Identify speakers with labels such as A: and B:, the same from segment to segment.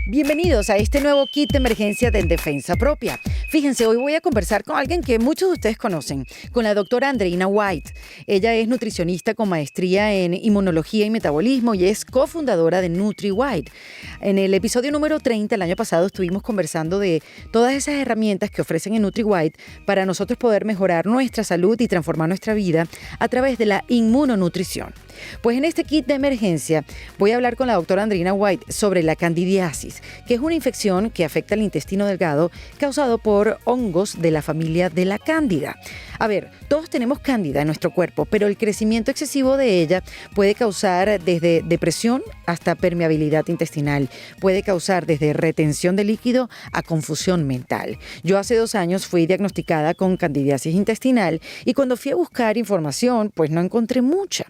A: Bienvenidos a este nuevo kit de emergencia de Defensa Propia. Fíjense, hoy voy a conversar con alguien que muchos de ustedes conocen, con la doctora Andreina White. Ella es nutricionista con maestría en inmunología y metabolismo y es cofundadora de NutriWhite. En el episodio número 30 el año pasado estuvimos conversando de todas esas herramientas que ofrecen en NutriWhite para nosotros poder mejorar nuestra salud y transformar nuestra vida a través de la inmunonutrición. Pues en este kit de emergencia voy a hablar con la doctora Andreina White sobre la candidiasis, que es una infección que afecta al intestino delgado causado por hongos de la familia de la cándida. A ver, todos tenemos cándida en nuestro cuerpo, pero el crecimiento excesivo de ella puede causar desde depresión hasta permeabilidad intestinal. Puede causar desde retención de líquido a confusión mental. Yo hace 2 años fui diagnosticada con candidiasis intestinal y cuando fui a buscar información, pues no encontré mucha.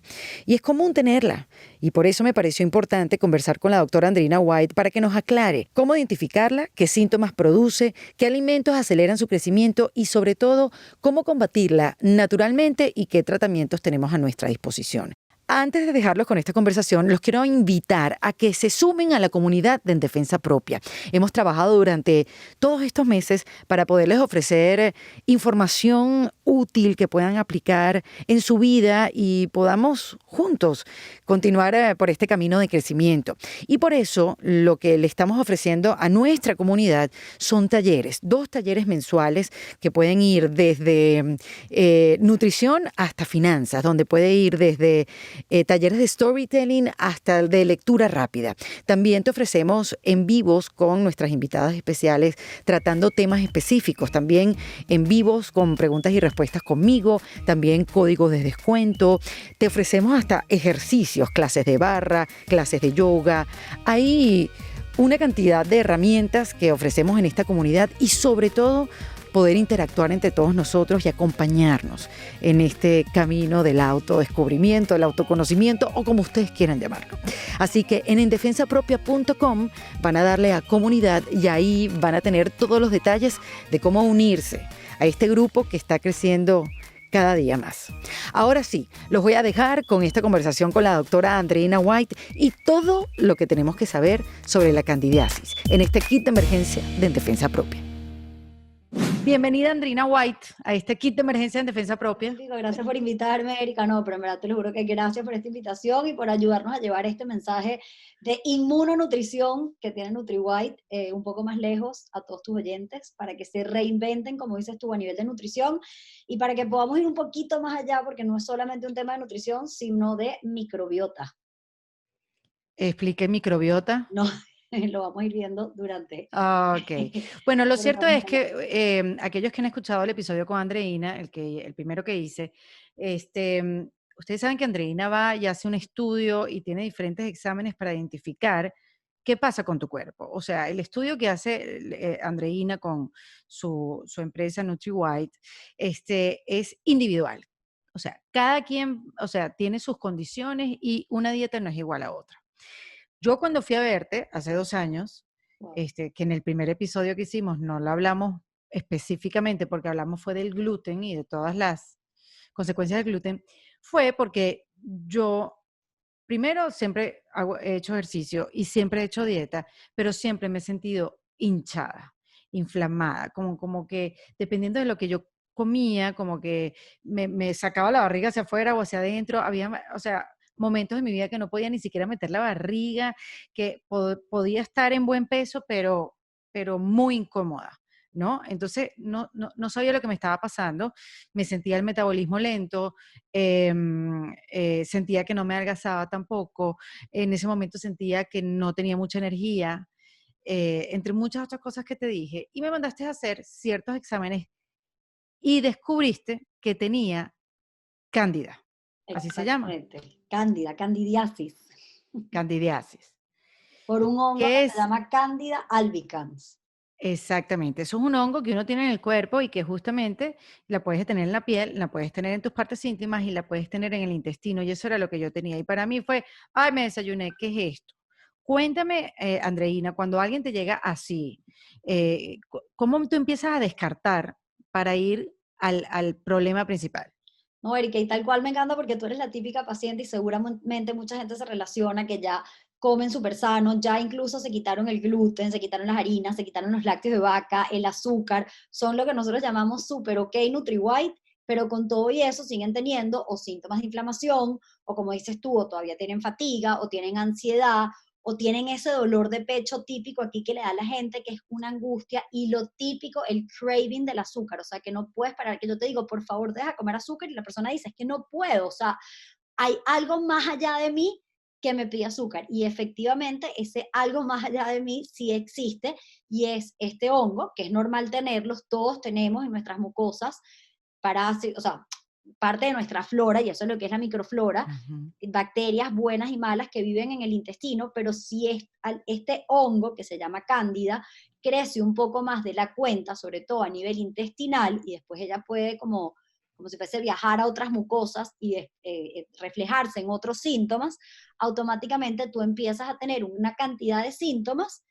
A: Y es común tenerla. Y por eso me pareció importante conversar con la doctora Andreina White para que nos aclare cómo identificarla, qué síntomas produce, qué alimentos aceleran su crecimiento y sobre todo cómo combatirla naturalmente y qué tratamientos tenemos a nuestra disposición. Antes de dejarlos con esta conversación, los quiero invitar a que se sumen a la comunidad de En Defensa Propia. Hemos trabajado durante todos estos meses para poderles ofrecer información útil que puedan aplicar en su vida y podamos juntos continuar por este camino de crecimiento. Y por eso lo que le estamos ofreciendo a nuestra comunidad son talleres, 2 talleres mensuales que pueden ir desde nutrición hasta finanzas, donde puede ir desde talleres de storytelling hasta de lectura rápida. También te ofrecemos en vivos con nuestras invitadas especiales tratando temas específicos, también en vivos con preguntas y respuestas conmigo, también códigos de descuento. Te ofrecemos hasta ejercicios, clases de barra, clases de yoga. Hay una cantidad de herramientas que ofrecemos en esta comunidad y sobre todo poder interactuar entre todos nosotros y acompañarnos en este camino del autodescubrimiento, del autoconocimiento o como ustedes quieran llamarlo. Así que en endefensapropia.com van a darle a comunidad y ahí van a tener todos los detalles de cómo unirse a este grupo que está creciendo cada día más. Ahora sí, los voy a dejar con esta conversación con la doctora Andreina White y todo lo que tenemos que saber sobre la candidiasis en este kit de emergencia de En Defensa Propia. Bienvenida, Andreina White, a este kit de emergencia en Defensa Propia.
B: Digo, gracias por invitarme, Erika. No, pero en verdad te lo juro que gracias por esta invitación y por ayudarnos a llevar este mensaje de inmunonutrición que tiene NutriWhite un poco más lejos a todos tus oyentes para que se reinventen, como dices tú, a nivel de nutrición y para que podamos ir un poquito más allá porque no es solamente un tema de nutrición, sino de microbiota.
A: Expliqué microbiota.
B: No, lo vamos a ir viendo durante.
A: Ok. Bueno, lo
B: Pero
A: cierto
B: vamos
A: es
B: allá.
A: que aquellos que han escuchado el episodio con Andreina, el primero que hice, ustedes saben que Andreina va y hace un estudio y tiene diferentes exámenes para identificar qué pasa con tu cuerpo. O sea, el estudio que hace Andreina con su empresa NutriWhite, es individual. O sea, cada quien, o sea, tiene sus condiciones y una dieta no es igual a otra. Yo cuando fui a verte hace 2 años,
B: Wow.
A: que en el primer episodio que hicimos no lo hablamos específicamente porque hablamos fue del gluten y de todas las consecuencias del gluten, fue porque yo primero siempre he hecho ejercicio y siempre he hecho dieta, pero siempre me he sentido hinchada, inflamada, como que dependiendo de lo que yo comía, como que me sacaba la barriga hacia afuera o hacia adentro, había, o sea, momentos de mi vida que no podía ni siquiera meter la barriga, que podía estar en buen peso, pero muy incómoda, ¿no? Entonces, no sabía lo que me estaba pasando, me sentía el metabolismo lento, sentía que no me adelgazaba tampoco, en ese momento sentía que no tenía mucha energía, entre muchas otras cosas que te dije, y me mandaste a hacer ciertos exámenes y descubriste que tenía cándida, así se llama,
B: Exactamente. Cándida, candidiasis.
A: candidiasis.
B: Por un hongo
A: ¿Qué
B: que se
A: es?
B: llama Candida albicans.
A: Exactamente, eso es un hongo que uno tiene en el cuerpo y que justamente la puedes tener en la piel, la puedes tener en tus partes íntimas y la puedes tener en el intestino y eso era lo que yo tenía. Y para mí fue, ay, me desayuné, ¿qué es esto? Cuéntame, Andreina, cuando alguien te llega así, ¿cómo tú empiezas a descartar para ir al problema principal?
B: No, Erika, y tal cual me encanta porque tú eres la típica paciente y seguramente mucha gente se relaciona que ya comen súper sano, ya incluso se quitaron el gluten, se quitaron las harinas, se quitaron los lácteos de vaca, el azúcar, son lo que nosotros llamamos super ok NutriWhite, pero con todo y eso siguen teniendo o síntomas de inflamación, o como dices tú, o todavía tienen fatiga, o tienen ansiedad, o tienen ese dolor de pecho típico aquí que le da a la gente, que es una angustia, y lo típico, el craving del azúcar, o sea, que no puedes parar, que yo te digo, por favor, deja de comer azúcar, y la persona dice, es que no puedo, o sea, hay algo más allá de mí que me pide azúcar. Y efectivamente, ese algo más allá de mí sí existe y es este hongo, que es normal tenerlos, todos tenemos en nuestras mucosas, parásitos, o sea, parte de nuestra flora, y eso es lo que es la microflora,
A: Ujú.
B: bacterias buenas y malas que viven en el intestino, pero si es, este hongo que se llama cándida crece un poco más de la cuenta, sobre todo a nivel intestinal, y después ella puede como si fuese viajar a otras mucosas y reflejarse en otros síntomas, automáticamente tú empiezas a tener una cantidad de síntomas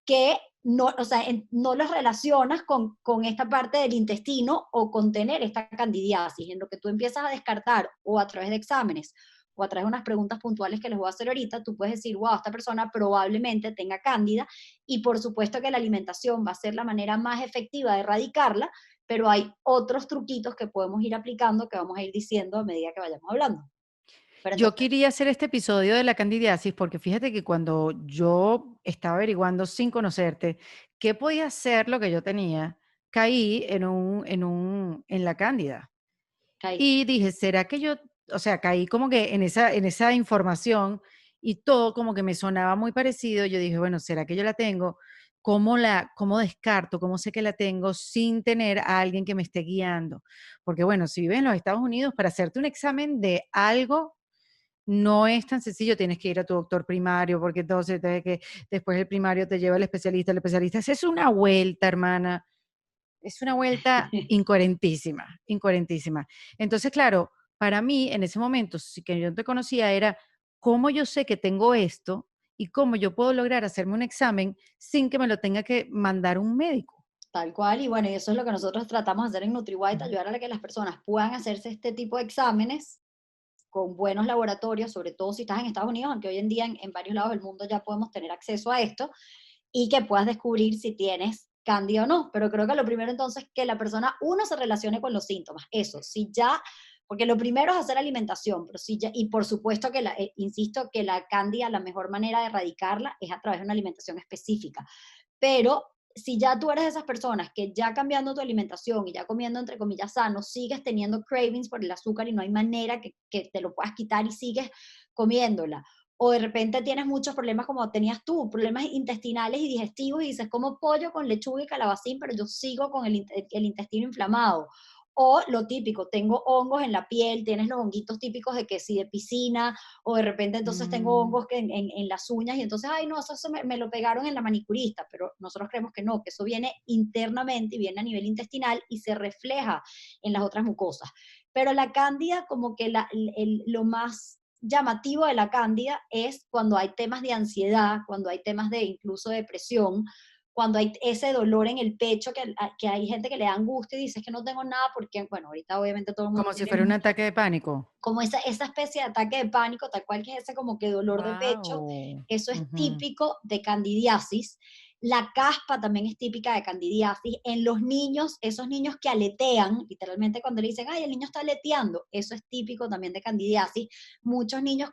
B: que no, o sea, no los relacionas con esta parte del intestino o con tener esta candidiasis, en lo que tú empiezas a descartar o a través de exámenes o a través de unas preguntas puntuales que les voy a hacer ahorita, tú puedes decir, wow, esta persona probablemente tenga cándida y por supuesto que la alimentación va a ser la manera más efectiva de erradicarla, pero hay otros truquitos que podemos ir aplicando que vamos a ir diciendo a medida que vayamos hablando. Pero
A: Yo
B: entonces,
A: quería hacer este episodio de la candidiasis porque fíjate que cuando yo estaba averiguando sin conocerte qué podía ser lo que yo tenía, caí en la cándida.
B: ahí,
A: Y dije, ¿será que yo, o sea, caí como que en esa información y todo como que me sonaba muy parecido? Yo dije, bueno, ¿será que yo la tengo? ¿Cómo descarto? ¿Cómo sé que la tengo sin tener a alguien que me esté guiando? Porque bueno, si vives en los Estados Unidos, para hacerte un examen de algo no es tan sencillo, tienes que ir a tu doctor primario, porque entonces que después el primario te lleva al especialista, el especialista. Es una vuelta, hermana, es una vuelta incoherentísima, incoherentísima. Entonces, claro, para mí en ese momento, sí que yo no te conocía, era cómo yo sé que tengo esto y cómo yo puedo lograr hacerme un examen sin que me lo tenga que mandar un médico.
B: tal cual, y bueno, y eso es lo que nosotros tratamos de hacer en NutriWhite,
A: Ujú.
B: ayudar a que las personas puedan hacerse este tipo de exámenes con buenos laboratorios, sobre todo si estás en Estados Unidos, aunque hoy en día en varios lados del mundo ya podemos tener acceso a esto, y que puedas descubrir si tienes cándida o no. Pero creo que lo primero entonces es que la persona, uno, se relacione con los síntomas. Eso, si ya, porque lo primero es hacer alimentación, pero si ya, y por supuesto que, insisto, que la cándida, la mejor manera de erradicarla es a través de una alimentación específica. Pero si ya tú eres de esas personas que ya cambiando tu alimentación y ya comiendo entre comillas sano, sigues teniendo cravings por el azúcar y no hay manera que te lo puedas quitar y sigues comiéndola, o de repente tienes muchos problemas como tenías tú, problemas intestinales y digestivos y dices, como pollo con lechuga y calabacín, pero yo sigo con el intestino inflamado. O lo típico, tengo hongos en la piel, tienes los honguitos típicos de que si de piscina, o de repente entonces tengo
A: Mm.
B: hongos que en las uñas y entonces, ay no, eso me lo pegaron en la manicurista, pero nosotros creemos que no, que eso viene internamente y viene a nivel intestinal y se refleja en las otras mucosas. Pero la cándida, como que lo más llamativo de la cándida es cuando hay temas de ansiedad, cuando hay temas de incluso depresión, cuando hay ese dolor en el pecho, que hay gente que le da angustia y dice que no tengo nada, porque, bueno, ahorita obviamente todo el mundo
A: Como si
B: tiene
A: fuera un ataque de pánico.
B: como esa especie de ataque de pánico, tal cual que es ese como que dolor de pecho,
A: Wow.
B: eso es típico de candidiasis. La caspa también es típica de candidiasis. En los niños, esos niños que aletean, literalmente cuando le dicen, ay, el niño está aleteando, eso es típico también de candidiasis. Muchos niños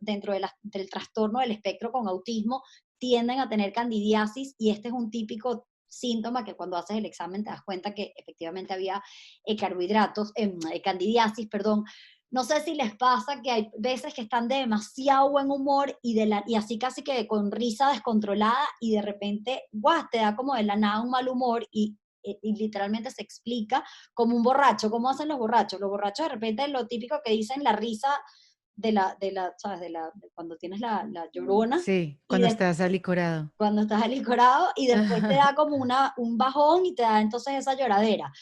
B: dentro del trastorno del espectro con autismo tienden a tener candidiasis y este es un típico síntoma que cuando haces el examen te das cuenta que efectivamente había carbohidratos, candidiasis, perdón. No sé si les pasa que hay veces que están de demasiado buen humor y así casi que con risa descontrolada y de repente, guau, te da como de la nada un mal humor y literalmente se explica como un borracho. ¿Cómo hacen los borrachos? Los borrachos de repente lo típico que dicen la risa ¿sabes? De cuando tienes la llorona
A: Sí,
B: y
A: cuando estás alicorado.
B: cuando estás alicorado y después te da como un bajón y te da entonces esa lloradera.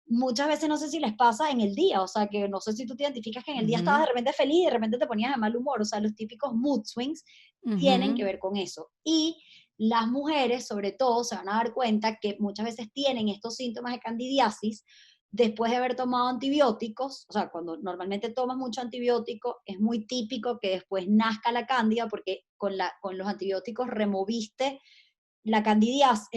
B: Muchas veces no sé si les pasa en el día, o sea, que no sé si tú te identificas que en el día estabas
A: Ujú,
B: de repente feliz y de repente te ponías de mal humor, o sea, los típicos mood swings tienen que
A: ujú.
B: ver con eso. Y las mujeres, sobre todo, se van a dar cuenta que muchas veces tienen estos síntomas de candidiasis después de haber tomado antibióticos, o sea, cuando normalmente tomas mucho antibiótico, es muy típico que después nazca la cándida porque con los antibióticos removiste la candidiasis,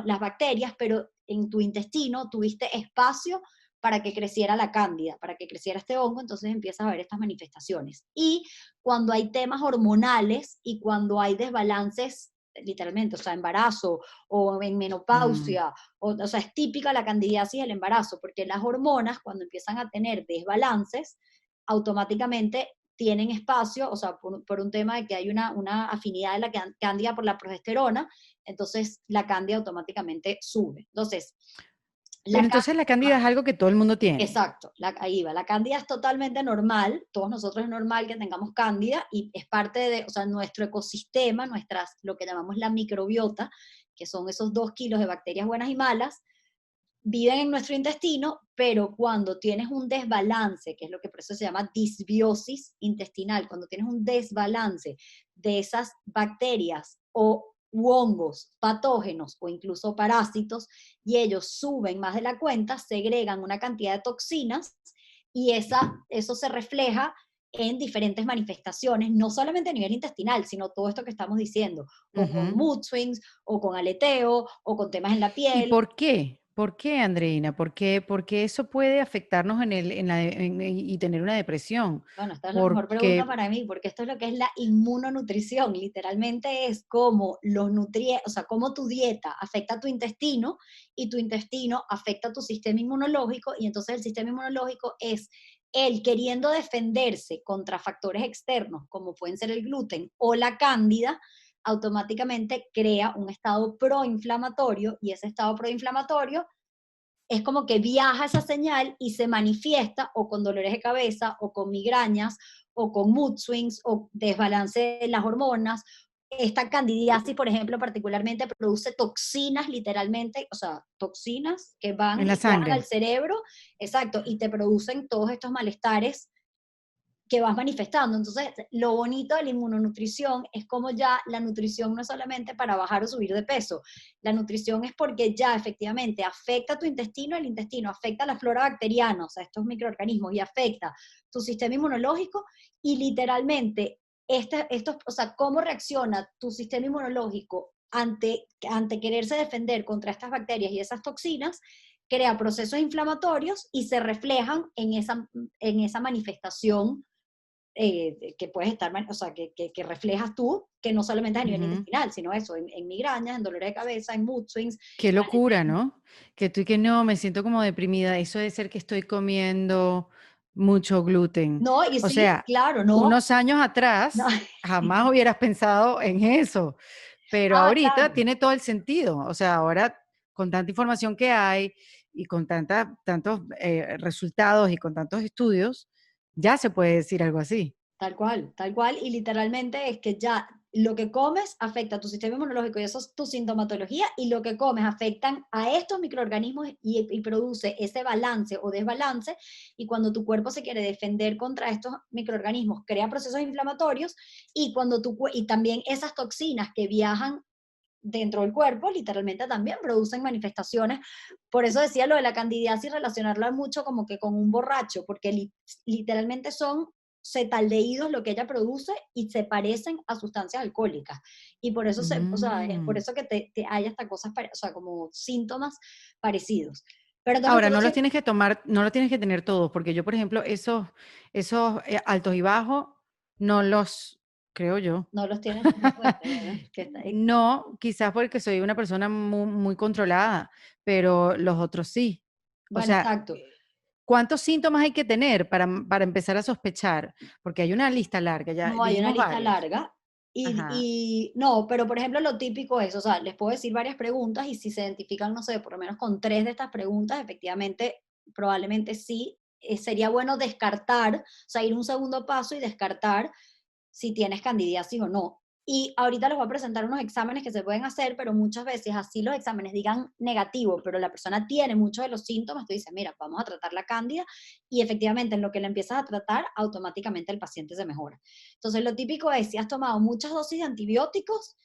B: las bacterias, pero en tu intestino tuviste espacio para que creciera la cándida, para que creciera este hongo, entonces empiezas a ver estas manifestaciones. Y cuando hay temas hormonales y cuando hay desbalances, literalmente, o sea, embarazo o en
A: Mm.
B: menopausia, o sea, es típica la candidiasis del embarazo, porque las hormonas cuando empiezan a tener desbalances, automáticamente tienen espacio, o sea, por un tema de que hay una afinidad de la cándida por la progesterona, entonces la cándida automáticamente sube. Entonces, la
A: Pero
B: cándida,
A: entonces la cándida es algo que todo el mundo tiene.
B: exacto, ahí va, la cándida es totalmente normal, todos nosotros es normal que tengamos cándida y es parte de, o sea, nuestro ecosistema, lo que llamamos la microbiota, que son esos 2 kilos de bacterias buenas y malas, viven en nuestro intestino, pero cuando tienes un desbalance, que es lo que por eso se llama disbiosis intestinal, cuando tienes un desbalance de esas bacterias o hongos patógenos o incluso parásitos, y ellos suben más de la cuenta, segregan una cantidad de toxinas y eso se refleja en diferentes manifestaciones, no solamente a nivel intestinal, sino todo esto que estamos diciendo, o con
A: Ujú.
B: mood swings, o con aleteo, o con temas en la
A: ¿Y
B: piel.
A: por qué? ¿Por qué, Andreina? ¿Por qué eso puede afectarnos y tener una depresión?
B: Bueno, esta es la mejor pregunta
A: Porque,
B: para mí, porque esto es lo que es la inmunonutrición. Literalmente es cómo los nutrientes, o sea, cómo tu dieta afecta a tu intestino y tu intestino afecta a tu sistema inmunológico y entonces el sistema inmunológico es él queriendo defenderse contra factores externos, como pueden ser el gluten o la cándida, automáticamente crea un estado proinflamatorio y ese estado proinflamatorio es como que viaja esa señal y se manifiesta o con dolores de cabeza o con migrañas o con mood swings o desbalance de las hormonas. Esta candidiasis, por ejemplo, particularmente produce toxinas literalmente, o sea, toxinas que van
A: en la
B: y viajan al
A: sangre.
B: cerebro, exacto, y te producen todos estos malestares que vas manifestando. Entonces, lo bonito de la inmunonutrición es como ya la nutrición no es solamente para bajar o subir de peso, la nutrición es porque ya efectivamente afecta a tu intestino, el intestino afecta a la flora bacteriana, o sea, estos microorganismos, y afecta tu sistema inmunológico, y literalmente, o sea, cómo reacciona tu sistema inmunológico ante quererse defender contra estas bacterias y esas toxinas, crea procesos inflamatorios y se reflejan en esa manifestación que puedes estar, o sea, que reflejas tú, que no solamente es a nivel
A: Ujú.
B: intestinal, sino eso, en migrañas, en dolores de cabeza, en mood swings,
A: Qué
B: en
A: locura,
B: aleteo.
A: ¿no? Que tú y que no, me siento como deprimida. Eso de ser que estoy comiendo mucho gluten.
B: No, y
A: O
B: sí,
A: sea,
B: claro, no,
A: unos años
B: no.
A: atrás jamás hubieras pensado en eso, pero
B: Ah,
A: ahorita
B: claro,
A: tiene todo el sentido. O sea, ahora con tanta información que hay y con tantos resultados y con tantos estudios, ya se puede decir algo así.
B: tal cual, y literalmente es que ya lo que comes afecta a tu sistema inmunológico y eso es tu sintomatología, y lo que comes afectan a estos microorganismos y produce ese balance o desbalance, y cuando tu cuerpo se quiere defender contra estos microorganismos, crea procesos inflamatorios, y, y también esas toxinas que viajan dentro del cuerpo, literalmente también producen manifestaciones. Por eso decía lo de la candidiasis, relacionarla mucho como que con un borracho, porque literalmente son cetaldehídos lo que ella produce y se parecen a sustancias alcohólicas. Y por eso, o sea, es por
A: Mm.
B: eso que hay hasta cosas, o sea, como síntomas parecidos. Pero entonces
A: Ahora,
B: nosotros
A: no los
B: siempre,
A: tienes que tomar, no los tienes que tener todos, porque yo, por ejemplo, esos altos y bajos, no los, creo yo.
B: no los tienes en cuenta, ¿verdad? Que está,
A: No, quizás porque soy una persona muy, muy controlada, pero los otros sí. O
B: bueno,
A: sea,
B: exacto.
A: ¿cuántos síntomas hay que tener para empezar a sospechar? Porque hay una lista larga, ya
B: No, hay una
A: dijimos
B: lista
A: varios.
B: larga.
A: Ajá.
B: No, pero por ejemplo lo típico es, o sea, les puedo decir varias preguntas y si se identifican, no sé, por lo menos con 3 de estas preguntas, efectivamente, probablemente sí, sería bueno descartar, o sea, ir un segundo paso y descartar si tienes candidiasis o no. Y ahorita les voy a presentar unos exámenes que se pueden hacer, pero muchas veces así los exámenes digan negativo, pero la persona tiene muchos de los síntomas, tú dices, mira, vamos a tratar la cándida y efectivamente en lo que la empiezas a tratar, automáticamente el paciente se mejora. Entonces lo típico es si has tomado muchas dosis de antibióticos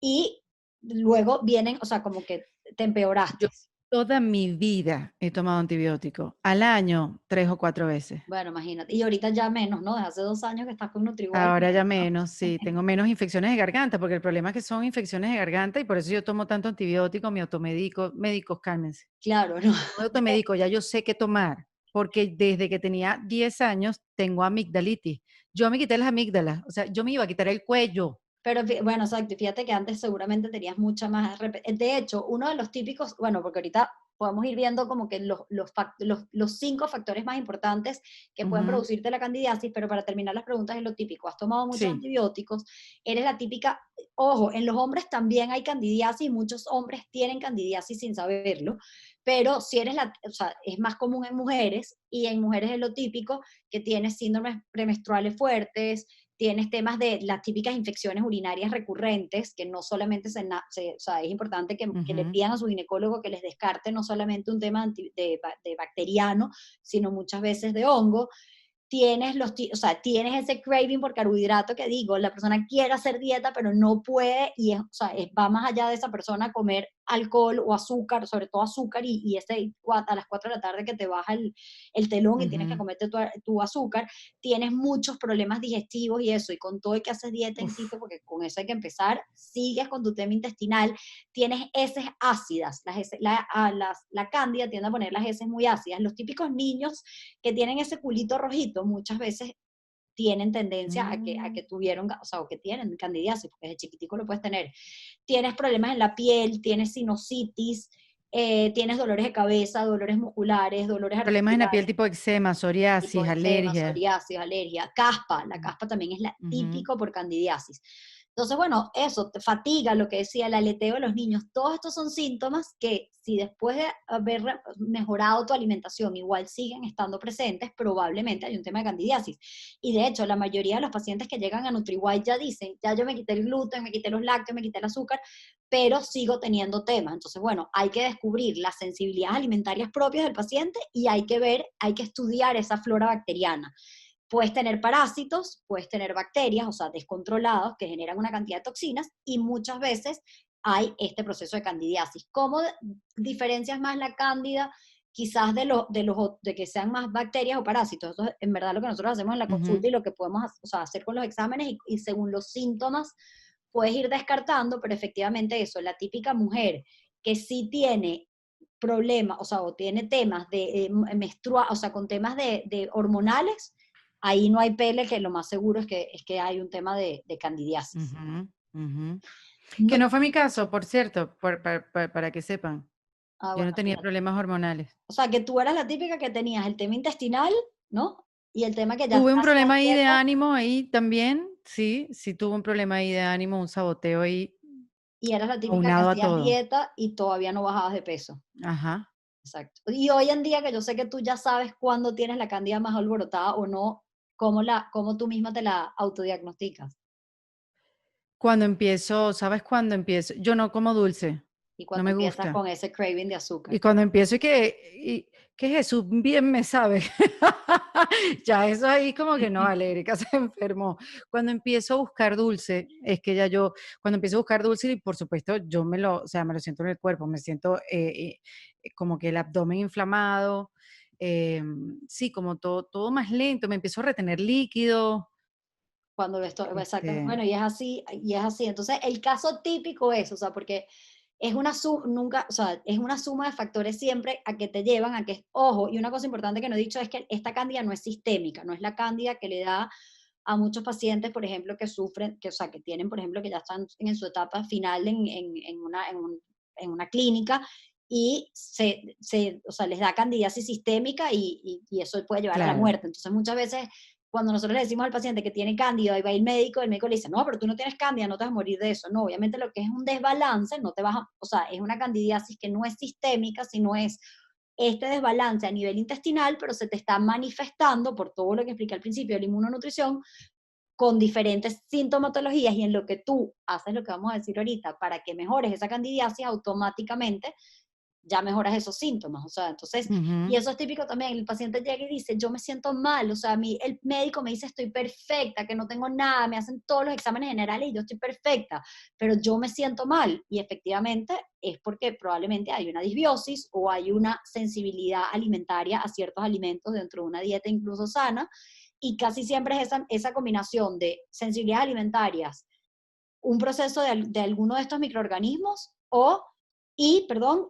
B: y luego vienen, o sea, como que te
A: Yo,
B: empeoraste.
A: Toda mi vida he tomado antibiótico. Al año, 3 o 4 veces.
B: Bueno, imagínate. Y ahorita ya menos, ¿no? Desde hace 2 años que estás con NutriWide,
A: Ahora ya
B: menos, ¿no?
A: menos, sí, tengo menos infecciones de garganta, porque el problema es que son infecciones de garganta y por eso yo tomo tanto antibiótico, me automedico, médicos, cálmense.
B: Claro, ¿no?
A: Yo me automedico, ya yo sé qué tomar, porque desde que tenía 10 años tengo amigdalitis. Yo me quité las amígdalas, o sea, yo me iba a quitar el cuello.
B: Pero bueno, exacto, y fíjate que antes seguramente tenías mucha más, de hecho, uno de los típicos, bueno, porque ahorita podemos ir viendo como que los 5 factores más importantes que pueden
A: Ujú,
B: producirte la candidiasis, pero para terminar las preguntas es lo típico, has tomado muchos
A: sí,
B: antibióticos, eres la típica, ojo, en los hombres también hay candidiasis, muchos hombres tienen candidiasis sin saberlo, pero si eres o sea, es más común en mujeres, y en mujeres es lo típico que tienes síndromes premenstruales fuertes, tienes temas de las típicas infecciones urinarias recurrentes, que no solamente o sea, es importante que le
A: ujú,
B: pidan a su ginecólogo que les descarte no solamente un tema de bacteriano, sino muchas veces de hongo, tienes o sea, tienes ese craving por carbohidrato que digo, la persona quiere hacer dieta, pero no puede, y o sea, va más allá de esa persona comer alcohol o azúcar, sobre todo azúcar, y a las 4 de la tarde que te baja el telón y tienes que
A: ujú.
B: comerte tu azúcar, tienes muchos problemas digestivos y eso, y con todo y que haces dieta,
A: Uf,
B: insisto, porque con eso hay que empezar, sigues con tu tema intestinal, tienes heces ácidas, la cándida tiende a poner las heces muy ácidas, los típicos niños que tienen ese culito rojito muchas veces tienen tendencia a
A: mm.
B: que tuvieron, o sea, o que tienen candidiasis, porque desde chiquitico lo puedes tener. Tienes problemas en la piel, tienes sinusitis, tienes dolores de cabeza, dolores musculares, dolores
A: Problemas en la
B: articulares,
A: piel tipo eczema,
B: tipo
A: psoriasis,
B: eczema,
A: alergia.
B: psoriasis, alergia, caspa, la caspa también es
A: Ujú,
B: típico por candidiasis. Entonces, bueno, eso, te fatiga, lo que decía, el aleteo de los niños, todos estos son síntomas que si después de haber mejorado tu alimentación igual siguen estando presentes, probablemente hay un tema de candidiasis. Y de hecho, la mayoría de los pacientes que llegan a NutriWide ya dicen, ya yo me quité el gluten, me quité los lácteos, me quité el azúcar, pero sigo teniendo temas. Entonces, bueno, hay que descubrir las sensibilidades alimentarias propias del paciente y hay que ver, hay que estudiar esa flora bacteriana. Puedes tener parásitos, puedes tener bacterias, o sea, descontrolados, que generan una cantidad de toxinas y muchas veces hay este proceso de candidiasis. ¿Cómo diferencias más la cándida? Quizás de que sean más bacterias o parásitos. Eso es en verdad lo que nosotros hacemos en la
A: ujú,
B: consulta y lo que podemos, o sea, hacer con los exámenes y según los síntomas puedes ir descartando, pero efectivamente eso, la típica mujer que sí tiene problemas, o sea, o tiene temas de o sea, con temas de hormonales, ahí no hay pele, que lo más seguro es que hay un tema de candidiasis.
A: ujú, ujú. Que
B: No,
A: no fue mi caso, por cierto, para que sepan. Yo
B: bueno,
A: no tenía
B: fíjate.
A: problemas hormonales.
B: O sea, que tú eras la típica que tenías el tema intestinal, ¿no? Y el tema que ya
A: Tuve un
B: hacías
A: problema ahí de
B: dieta
A: ánimo ahí también, sí, sí tuve un problema ahí de ánimo, un saboteo ahí
B: y eras la típica que
A: aunado a
B: hacías
A: todo.
B: dieta y todavía no bajabas de peso.
A: Ajá.
B: Exacto. Y hoy en día que yo sé que tú ya sabes cuándo tienes la cándida más alborotada o no, cómo tú misma te la autodiagnosticas
A: Cuando empiezo, ¿sabes cuándo empiezo? Yo no como dulce,
B: y
A: no
B: cuando
A: me
B: empiezas
A: gusta.
B: con ese craving de
A: Y
B: azúcar.
A: cuando empiezo que Jesús bien me sabe. Ya eso ahí como que no, vale, Erika se enfermó. Cuando empiezo a buscar dulce, es que ya yo, cuando empiezo a buscar dulce, y por supuesto yo o sea, me lo siento en el cuerpo, me siento como que el abdomen inflamado, sí, como todo más lento, me empiezo a retener líquido,
B: Cuando esto, exacto.
A: este,
B: Bueno, y es así, y es así. Entonces, el caso típico es, o sea, porque es una nunca, o sea, es una suma de factores siempre a que te llevan a que, ojo, y una cosa importante que no he dicho es que esta cándida no es sistémica, no es la cándida que le da a muchos pacientes, por ejemplo, que sufren, que, o sea, que tienen, por ejemplo, que ya están en su etapa final en una clínica y o sea, les da candidiasis sistémica y eso puede llevar a la
A: claro.
B: muerte. Entonces, muchas veces cuando nosotros le decimos al paciente que tiene cándida y va el médico le dice, no, pero tú no tienes cándida, no te vas a morir de eso. No, obviamente lo que es un desbalance, no te vas a, o sea, es una candidiasis que no es sistémica, sino es este desbalance a nivel intestinal, pero se te está manifestando por todo lo que expliqué al principio de la inmunonutrición, con diferentes sintomatologías y en lo que tú haces lo que vamos a decir ahorita, para que mejores esa candidiasis automáticamente, ya mejoras esos síntomas. O sea, entonces, y
A: Ujú.
B: eso es típico también, el paciente llega y dice, yo me siento mal, o sea, a mí el médico me dice estoy perfecta, que no tengo nada, me hacen todos los exámenes generales y yo estoy perfecta, pero yo me siento mal. Y efectivamente es porque probablemente hay una disbiosis o hay una sensibilidad alimentaria a ciertos alimentos dentro de una dieta incluso sana, y casi siempre es esa combinación de sensibilidades alimentarias, un proceso de alguno de estos microorganismos perdón,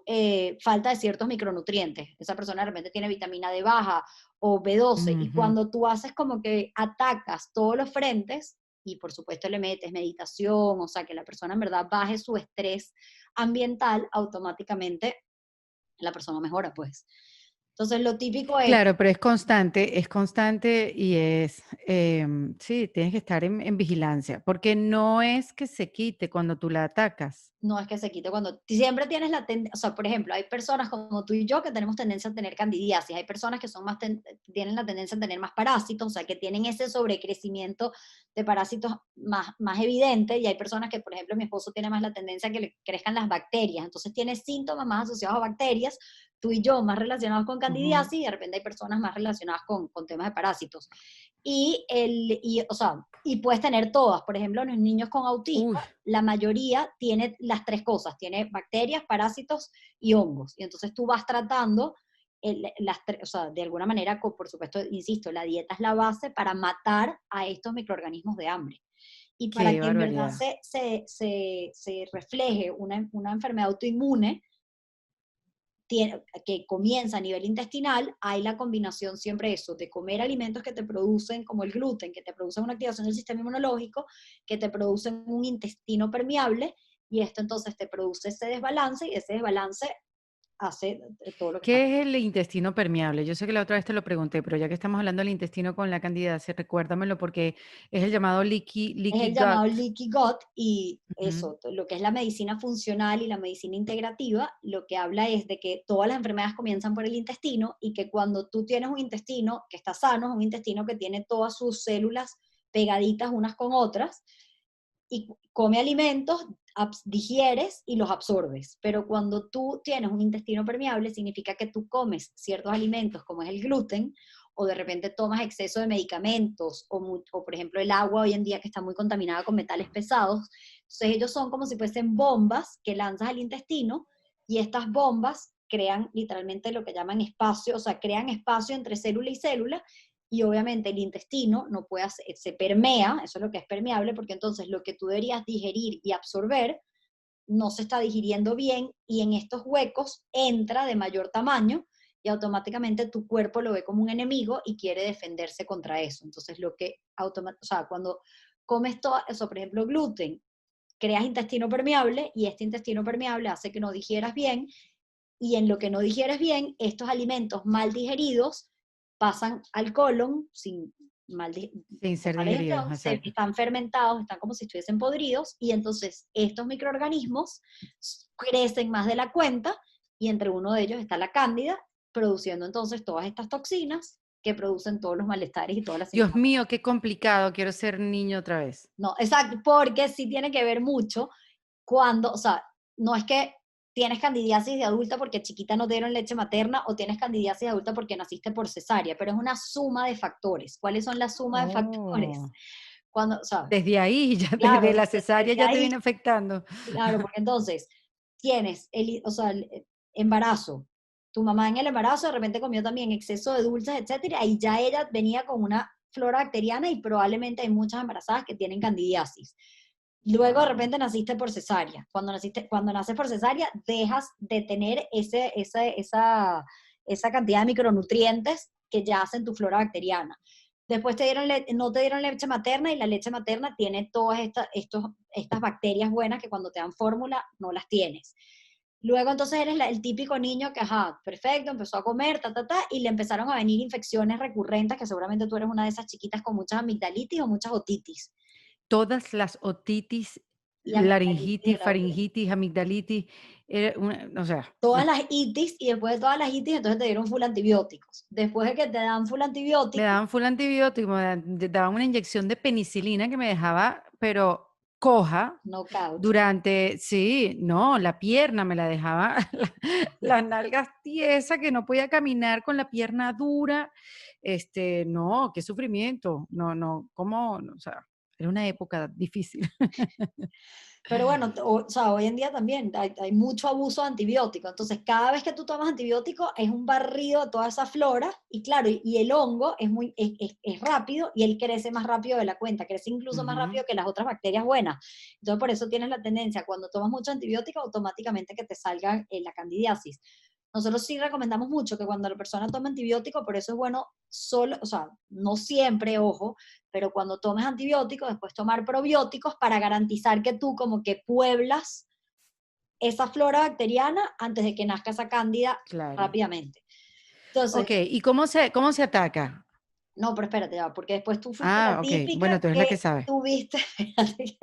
B: falta de ciertos micronutrientes. Esa persona de repente tiene vitamina D baja o B12 y
A: Ujú.
B: cuando tú haces como que atacas todos los frentes y por supuesto le metes meditación, o sea, que la persona en verdad baje su estrés ambiental, automáticamente la persona mejora, pues. Entonces, lo típico es,
A: Claro, pero es constante y sí, tienes que estar en vigilancia, porque no es que se quite cuando tú la atacas.
B: no es que se quite cuando siempre tienes la tendencia, o sea, por ejemplo, hay personas como tú y yo que tenemos tendencia a tener candidiasis, hay personas que son tienen la tendencia a tener más parásitos, o sea, que tienen ese sobrecrecimiento de parásitos más evidente, y hay personas que, por ejemplo, mi esposo tiene más la tendencia a que le crezcan las bacterias, entonces tiene síntomas más asociados a bacterias, tú y yo más relacionados con
A: Ujú.
B: candidiasis, y de repente hay personas más relacionadas con temas de parásitos. O sea, y puedes tener todas, por ejemplo, los niños con autismo,
A: Uy,
B: la mayoría tiene las tres cosas, tiene bacterias, parásitos y hongos. Y entonces tú vas tratando, o sea, de alguna manera, por supuesto, insisto, la dieta es la base para matar a estos microorganismos de hambre. Y para
A: qué
B: que en verdad
A: barbaridad.
B: se refleje una enfermedad autoinmune, que comienza a nivel intestinal, hay la combinación siempre eso, de comer alimentos que te producen, como el gluten, que te producen una activación del sistema inmunológico, que te producen un intestino permeable, y esto entonces te produce ese desbalance, y ese desbalance hace todo lo que está.
A: ¿Qué es el intestino permeable? Yo sé que la otra vez te lo pregunté, pero ya que estamos hablando del intestino con la candidiasis, recuérdamelo porque es el llamado
B: Es
A: leaky
B: el
A: gut.
B: llamado leaky gut, y
A: Ujú.
B: eso, lo que es la medicina funcional y la medicina integrativa, lo que habla es de que todas las enfermedades comienzan por el intestino, y que cuando tú tienes un intestino que está sano, es un intestino que tiene todas sus células pegaditas unas con otras, y come alimentos, digieres y los absorbes. Pero cuando tú tienes un intestino permeable, significa que tú comes ciertos alimentos, como es el gluten, o de repente tomas exceso de medicamentos, o por ejemplo el agua hoy en día que está muy contaminada con metales pesados. Entonces ellos son como si fuesen bombas que lanzas al intestino, y estas bombas crean literalmente lo que llaman espacio, o sea, crean espacio entre célula y célula, y obviamente el intestino no puede se permea, eso es lo que es permeable, porque entonces lo que tú deberías digerir y absorber no se está digiriendo bien, y en estos huecos entra de mayor tamaño, y automáticamente tu cuerpo lo ve como un enemigo y quiere defenderse contra eso. Entonces o sea, cuando comes todo eso, por ejemplo, gluten, creas intestino permeable, y este intestino permeable hace que no digieras bien, y en lo que no digieres bien, estos alimentos mal digeridos pasan al colon sin
A: Sin
B: con
A: ser
B: mala
A: digeridos,
B: digestión,
A: exacto.
B: están fermentados, están como si estuviesen podridos, y entonces estos microorganismos crecen más de la cuenta, y entre uno de ellos está la cándida, produciendo entonces todas estas toxinas que producen todos los malestares y todas las
A: Dios
B: sintomatologías.
A: mío, qué complicado, quiero ser niño otra vez.
B: No, exacto, porque sí tiene que ver mucho cuando, o sea, no es que tienes candidiasis de adulta porque chiquita no te dieron leche materna, o tienes candidiasis de adulta porque naciste por cesárea, pero es una suma de factores. ¿Cuáles son la suma de factores?
A: Oh,
B: Cuando, o sea,
A: desde ahí, ya
B: claro,
A: desde la cesárea
B: desde
A: ya te
B: ahí,
A: viene afectando.
B: claro, porque entonces tienes o sea, el embarazo. Tu mamá en el embarazo de repente comió también exceso de dulces, etcétera, y ya ella venía con una flora bacteriana, y probablemente hay muchas embarazadas que tienen candidiasis. Luego de
A: Wow.
B: repente naciste por cesárea. Cuando naces por cesárea, dejas de tener esa cantidad de micronutrientes que ya hacen tu flora bacteriana. Después no te dieron leche materna, y la leche materna tiene todas estas bacterias buenas que cuando te dan fórmula no las tienes. Luego entonces eres el típico niño que, ajá, perfecto, empezó a comer, y le empezaron a venir infecciones recurrentes, que seguramente tú eres una de esas chiquitas con muchas amigdalitis o muchas otitis.
A: Todas las otitis,
B: Y amigdalitis
A: laringitis,
B: grave.
A: faringitis, amigdalitis, o sea,
B: Todas
A: no.
B: las itis, y después de todas las itis, entonces te dieron full antibióticos. Después de que te dan full
A: Me
B: antibióticos,
A: daban full antibiótico, daban una inyección de penicilina que me dejaba, pero coja
B: knockout.
A: durante, sí, no, la pierna me la dejaba, las nalgas tiesas, que no podía caminar con la pierna dura. No, qué sufrimiento. No, no, ¿cómo? O sea, era una época difícil.
B: Pero bueno, o sea, hoy en día también hay mucho abuso de antibióticos. Entonces, cada vez que tú tomas antibiótico es un barrido de toda esa flora. Y claro, y el hongo es rápido y él crece más rápido de la cuenta, crece incluso más
A: Ujú.
B: rápido que las otras bacterias buenas. Entonces, por eso tienes la tendencia, cuando tomas mucho antibiótico, automáticamente que te salga la candidiasis. Nosotros sí recomendamos mucho que cuando la persona toma antibiótico, por eso es bueno solo, o sea, no siempre, ojo, pero cuando tomes antibióticos, después tomar probióticos para garantizar que tú como que pueblas esa flora bacteriana antes de que nazca esa cándida
A: Claro.
B: rápidamente. Entonces,
A: Ok, ¿y cómo se ataca?
B: no, pero espérate ya, porque después tú fuiste la
A: Ah, ok. Bueno,
B: típica
A: tú eres la que
B: que
A: sabe.
B: tuviste, espérate,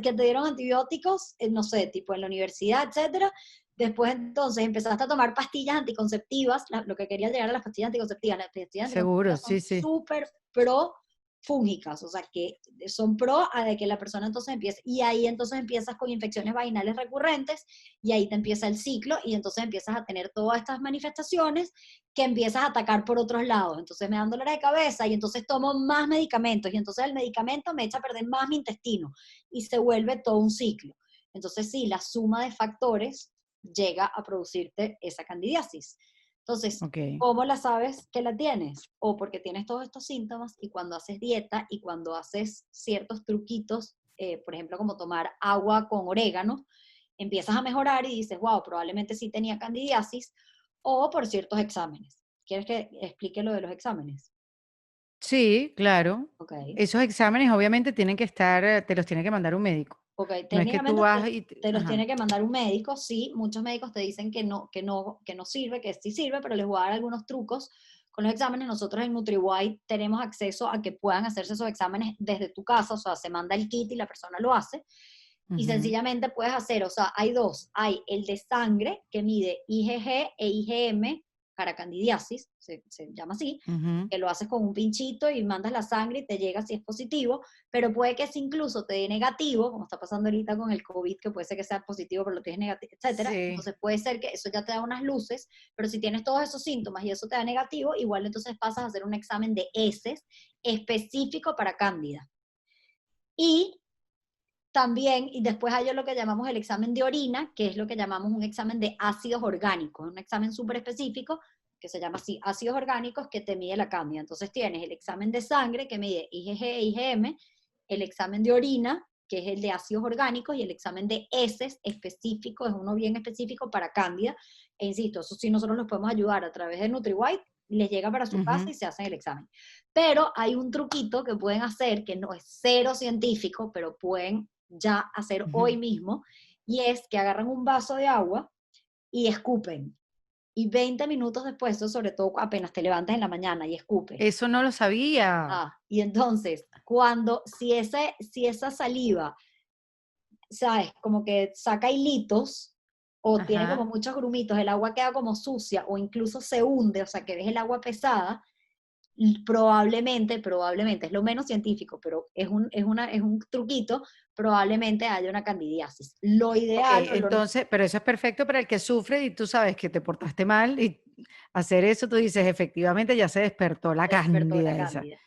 B: que te dieron antibióticos, no sé, tipo en la universidad, etcétera. Después entonces empezaste a tomar pastillas anticonceptivas, lo que quería llegar a las pastillas
A: Seguro,
B: anticonceptivas
A: sí,
B: son
A: sí.
B: súper pro fúngicas, o sea que son pro a de que la persona entonces empiece, y ahí entonces empiezas con infecciones vaginales recurrentes, y ahí te empieza el ciclo, y entonces empiezas a tener todas estas manifestaciones que empiezas a atacar por otros lados. Entonces me dan dolor de cabeza y entonces tomo más medicamentos y entonces el medicamento me echa a perder más mi intestino y se vuelve todo un ciclo. Entonces sí, la suma de factores llega a producirte esa candidiasis. Entonces,
A: Ok.
B: ¿cómo la sabes que la tienes? O porque tienes todos estos síntomas y cuando haces dieta y cuando haces ciertos truquitos, por ejemplo, como tomar agua con orégano, empiezas a mejorar y dices, wow, probablemente sí tenía candidiasis, o por ciertos exámenes. ¿Quieres que explique lo de los exámenes?
A: Sí, claro.
B: Ok.
A: Esos exámenes obviamente tienen que estar, te los tiene que mandar un médico.
B: Ok,
A: No es que tú
B: técnicamente
A: vas y,
B: te los
A: ajá.
B: tiene que mandar un médico, sí, muchos médicos te dicen que no sirve, que sí sirve, pero les voy a dar algunos trucos con los exámenes. Nosotros en NutriWide tenemos acceso a que puedan hacerse esos exámenes desde tu casa, o sea, se manda el kit y la persona lo hace, y
A: Ujú,
B: sencillamente puedes hacer, o sea, hay dos, hay el de sangre que mide IgG e IgM para candidiasis, se llama así,
A: ujú.
B: que lo haces con un pinchito y mandas la sangre y te llega si es positivo, pero puede que ese incluso te dé negativo, como está pasando ahorita con el COVID, que puede ser que sea positivo, pero lo tienes negativo, etcétera.
A: Sí.
B: Entonces puede ser que eso ya te da unas luces, pero si tienes todos esos síntomas y eso te da negativo, igual entonces pasas a hacer un examen de heces específico para cándida. Y también, y después hay lo que llamamos el examen de orina, que es lo que llamamos un examen de ácidos orgánicos, un examen súper específico que se llama así, ácidos orgánicos, que te mide la cándida. Entonces tienes el examen de sangre que mide IgG e IgM, el examen de orina, que es el de ácidos orgánicos, y el examen de heces específico, es uno bien específico para cándida. E insisto, eso sí nosotros los podemos ayudar a través de NutriWhite, les llega para su casa
A: Ujú,
B: y se hacen el examen. Pero hay un truquito que pueden hacer, que no es cero científico, pero pueden ya hacer
A: ujú.
B: hoy mismo, y es que agarran un vaso de agua y escupen. Y 20 minutos después, sobre todo apenas te levantas en la mañana y escupes.
A: Eso no lo sabía.
B: Y entonces, si esa saliva, ¿sabes? Como que saca hilitos o tiene como
A: Ajá.
B: muchos grumitos, el agua queda como sucia o incluso se hunde, o sea, que ves el agua pesada, probablemente, es lo menos científico, pero es un truquito, probablemente haya una candidiasis. Lo
A: Ok,
B: ideal,
A: entonces, pero eso es perfecto para el que sufre y tú sabes que te portaste mal y hacer eso, tú dices, efectivamente ya se despertó la
B: se despertó la
A: cándida esa.
B: cándida.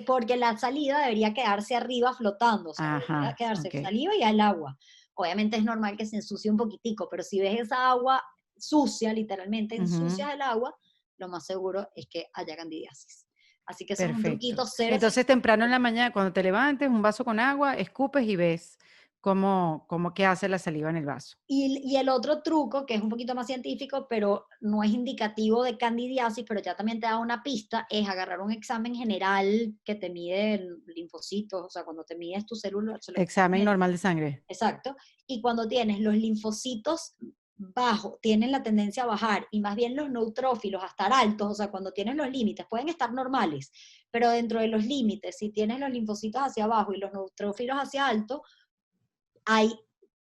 B: Porque la salida debería quedarse arriba flotando, o sea, debería
A: Ajá,
B: quedarse
A: ok.
B: saliva y al agua. Obviamente es normal que se ensucie un poquitico, pero si ves esa agua sucia, literalmente
A: Ujú,
B: ensucias el agua, lo más seguro es que haya candidiasis. Así que eso es un
A: perfecto.
B: truquito cero
A: Entonces, temprano en
B: científico.
A: la mañana, cuando te levantes, un vaso con agua, escupes y ves cómo qué hace la saliva en el vaso.
B: Y el otro truco, que es un poquito más científico, pero no es indicativo de candidiasis, pero ya también te da una pista, es agarrar un examen general que te mide linfocitos, o sea, cuando te mides tus células,
A: Examen normal de sangre.
B: exacto, y cuando tienes los linfocitos bajos, tienen la tendencia a bajar, y más bien los neutrófilos a estar altos, o sea, cuando tienes los límites, pueden estar normales, pero dentro de los límites, si tienes los linfocitos hacia abajo y los neutrófilos hacia alto, hay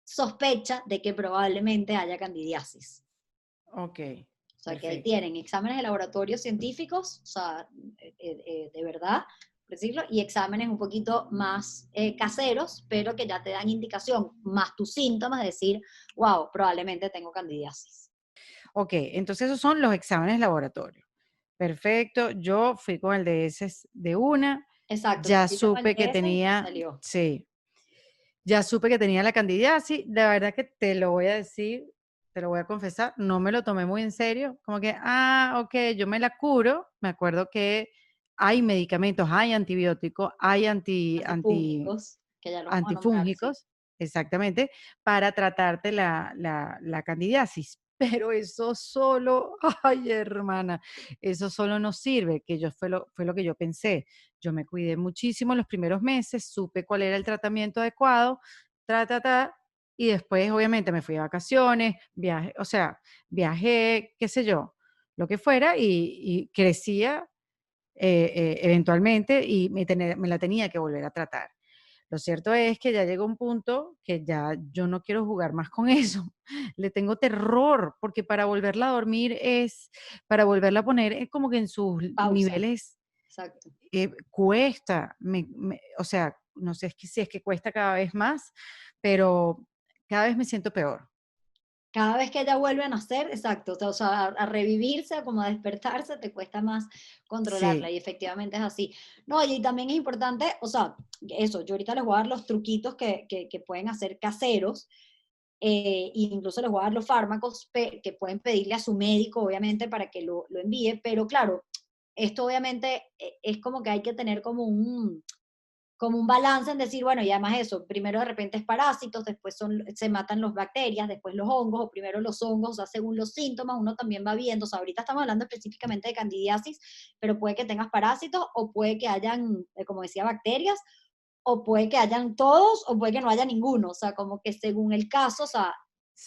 B: sospecha de que probablemente haya candidiasis.
A: Ok,
B: O sea, que ahí
A: perfecto.
B: tienen exámenes de laboratorio científicos, o sea, de verdad, por decirlo, y exámenes un poquito más caseros, pero que ya te dan indicación, más tus síntomas, de decir, wow, probablemente tengo candidiasis.
A: Ok, entonces esos son los exámenes laboratorios. Perfecto, yo fui con el de ese de una,
B: Exacto, tú
A: ya
B: fuiste con el
A: supe que
B: DS y te
A: tenía,
B: salió.
A: sí, ya supe que tenía la candidiasis. La verdad que te lo voy a decir, te lo voy a confesar, no me lo tomé muy en serio, como que, ok, yo me la curo. Me acuerdo que hay medicamentos, hay antibióticos, hay
B: Antifúngicos, que ya los vamos a nombrar, sí.
A: antifúngicos, exactamente, para tratarte la candidiasis. Pero eso solo, ay, hermana, eso solo no sirve, que yo fue lo que yo pensé. Yo me cuidé muchísimo los primeros meses, supe cuál era el tratamiento adecuado, ta, ta, ta, y después obviamente me fui de vacaciones, viaje, o sea, viajé, qué sé yo, lo que fuera, y crecía eventualmente y me la tenía que volver a tratar. Lo cierto es que ya llegó un punto que ya yo no quiero jugar más con eso. Le tengo terror, porque para volverla a dormir para volverla a poner es como que en sus
B: Pausa,
A: niveles
B: exacto.
A: cuesta, o sea, no sé si es que cuesta cada vez más, pero cada vez me siento peor.
B: Cada vez que ella vuelve a nacer, exacto, o sea, a revivirse, como a despertarse, te cuesta más controlarla
A: Sí,
B: y efectivamente es así. No, y también es importante, o sea, eso, yo ahorita les voy a dar los truquitos que pueden hacer caseros, e incluso les voy a dar los fármacos que pueden pedirle a su médico, obviamente, para que lo envíe, pero claro, esto obviamente es como que hay que tener como un balance en decir, bueno, y además eso, primero de repente es parásitos, después se matan las bacterias, después los hongos, o primero los hongos, o sea, según los síntomas, uno también va viendo, o sea, ahorita estamos hablando específicamente de candidiasis, pero puede que tengas parásitos, o puede que hayan, como decía, bacterias, o puede que hayan todos, o puede que no haya ninguno, o sea, como que según el caso, o sea,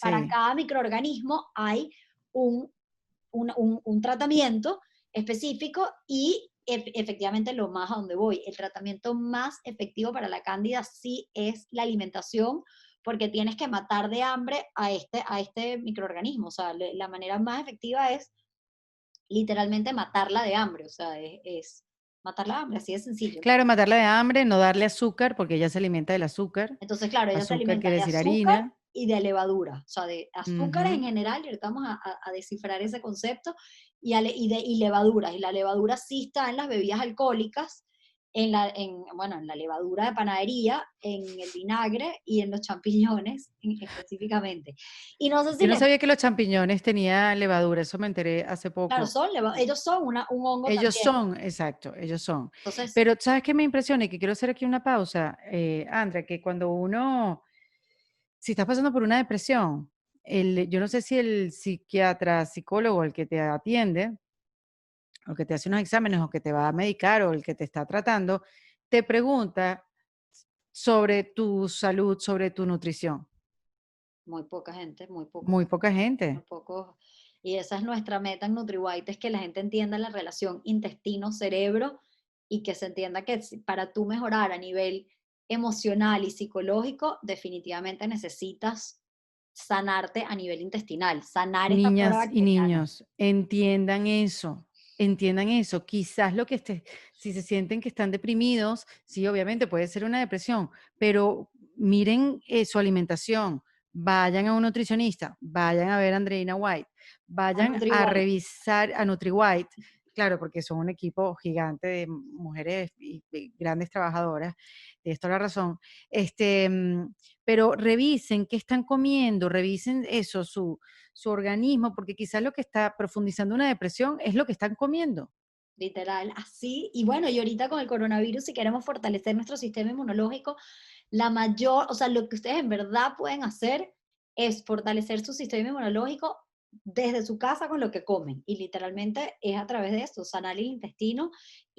B: para
A: sí.
B: cada microorganismo hay un un tratamiento específico y efectivamente lo más a donde voy, el tratamiento más efectivo para la cándida sí es la alimentación, porque tienes que matar de hambre a este microorganismo, o sea, la manera más efectiva es literalmente matarla de hambre, o sea, es matarla de hambre, así de sencillo.
A: Claro, matarla de hambre, no darle azúcar, porque ella se alimenta del azúcar.
B: Entonces, claro, ella se
A: Azúcar
B: alimenta
A: quiere
B: de
A: decir
B: azúcar
A: harina.
B: y de levadura, o sea, de azúcares en
A: Ujú.
B: general, y ahorita vamos a descifrar ese concepto, y levaduras. Y la levadura sí está en las bebidas alcohólicas, bueno, en la levadura de panadería, en el vinagre y en los champiñones específicamente. Y no sé si
A: Yo no
B: les,
A: sabía que los champiñones tenían levadura, eso me enteré hace
B: claro,
A: poco.
B: ellos son un hongo
A: Ellos
B: también.
A: son, exacto, ellos son.
B: Entonces,
A: Pero ¿sabes qué me impresiona? Y que quiero hacer aquí una pausa, Andrea, que cuando uno, si estás pasando por una depresión, yo no sé si el psiquiatra, psicólogo, el que te atiende, o que te hace unos exámenes, o que te va a medicar, o el que te está tratando, te pregunta sobre tu salud, sobre tu nutrición.
B: muy poca gente, muy poco.
A: Muy poca
B: Muy
A: gente.
B: poco. Y esa es nuestra meta en NutriWhite, es que la gente entienda la relación intestino-cerebro y que se entienda que para tú mejorar a nivel emocional y psicológico, definitivamente necesitas sanarte a nivel intestinal, sanar esta flora
A: Niñas y
B: bacteriana.
A: niños, entiendan eso, entiendan eso. Quizás si se sienten que están deprimidos, sí, obviamente puede ser una depresión, pero miren su alimentación, vayan a un nutricionista, vayan a ver a Andreina White,
B: A
A: vayan a
B: NutriWhite,
A: revisar a NutriWhite, claro, porque son un equipo gigante de mujeres y grandes trabajadoras, de esto la razón. Este, pero revisen qué están comiendo, revisen eso, su organismo, porque quizás lo que está profundizando una depresión es lo que están comiendo.
B: literal, así. Y bueno, y ahorita con el coronavirus, si queremos fortalecer nuestro sistema inmunológico, la mayor, o sea, lo que ustedes en verdad pueden hacer es fortalecer su sistema inmunológico desde su casa con lo que comen. Y literalmente es a través de esto, sanar el intestino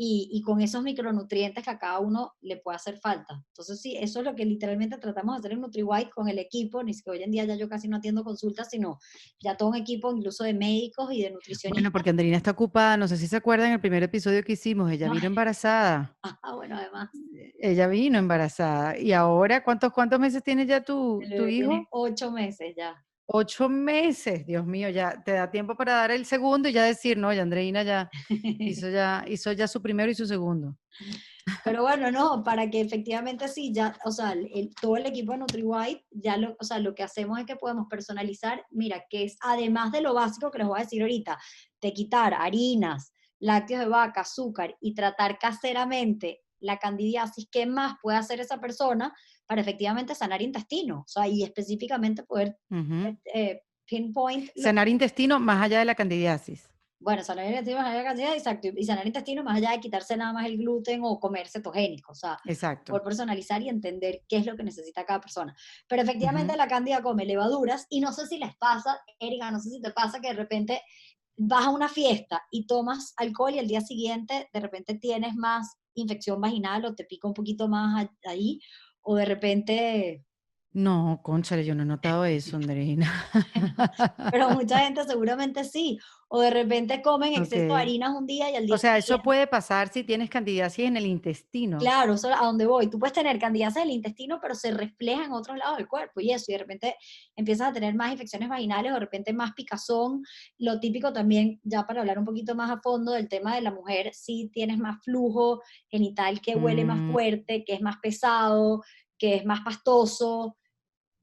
B: y con esos micronutrientes que a cada uno le puede hacer falta. Entonces, sí, eso es lo que literalmente tratamos de hacer en NutriWhite con el equipo. Ni siquiera hoy en día ya yo casi no atiendo consultas, sino ya todo un equipo incluso de médicos y de
A: Bueno,
B: nutricionistas.
A: porque Andrina está ocupada, no sé si se acuerdan el primer episodio que hicimos, ella vino embarazada,
B: Bueno, además,
A: ella vino embarazada. Y ahora, ¿cuántos meses tiene ya
B: el
A: tu
B: bebé tiene
A: hijo?
B: 8 meses ya.
A: 8 meses, Dios mío, ya te da tiempo para dar el segundo y ya decir, no, ya Andreina hizo ya su primero y su segundo.
B: Pero bueno, no, para que efectivamente sí, ya, o sea, todo el equipo de NutriWhite, ya lo, o sea, lo que hacemos es que podemos personalizar, mira, que es además de lo básico que les voy a decir ahorita, de quitar harinas, lácteos de vaca, azúcar y tratar caseramente la candidiasis, ¿qué más puede hacer esa persona para efectivamente sanar intestino? O sea, y específicamente poder
A: Ujú.
B: pinpoint lo
A: Sanar intestino más allá de la candidiasis.
B: bueno, sanar intestino más allá de la cantidad, exacto, y sanar intestino más allá de quitarse nada más el gluten o comer cetogénico, o sea,
A: Exacto.
B: por personalizar y entender qué es lo que necesita cada persona. Pero efectivamente
A: Ujú.
B: la cándida come levaduras y no sé si les pasa, Erika, no sé si te pasa que de repente vas a una fiesta y tomas alcohol y al día siguiente de repente tienes más infección vaginal o te pica un poquito más ahí, o de repente
A: No, cónchale, yo no he notado eso, Andreina.
B: pero mucha gente seguramente sí, o de repente comen exceso de
A: Ok.
B: harinas un día y al
A: O
B: día
A: sea, eso
B: siguiente.
A: puede pasar si tienes candidiasis en el intestino.
B: Claro, eso es a donde voy. Tú puedes tener candidiasis del intestino, pero se refleja en otros lados del cuerpo y eso, y de repente empiezas a tener más infecciones vaginales o de repente más picazón. Lo típico también, ya para hablar un poquito más a fondo del tema de la mujer, si tienes más flujo genital que huele más
A: Mm,
B: fuerte, que es más pesado, que es más pastoso,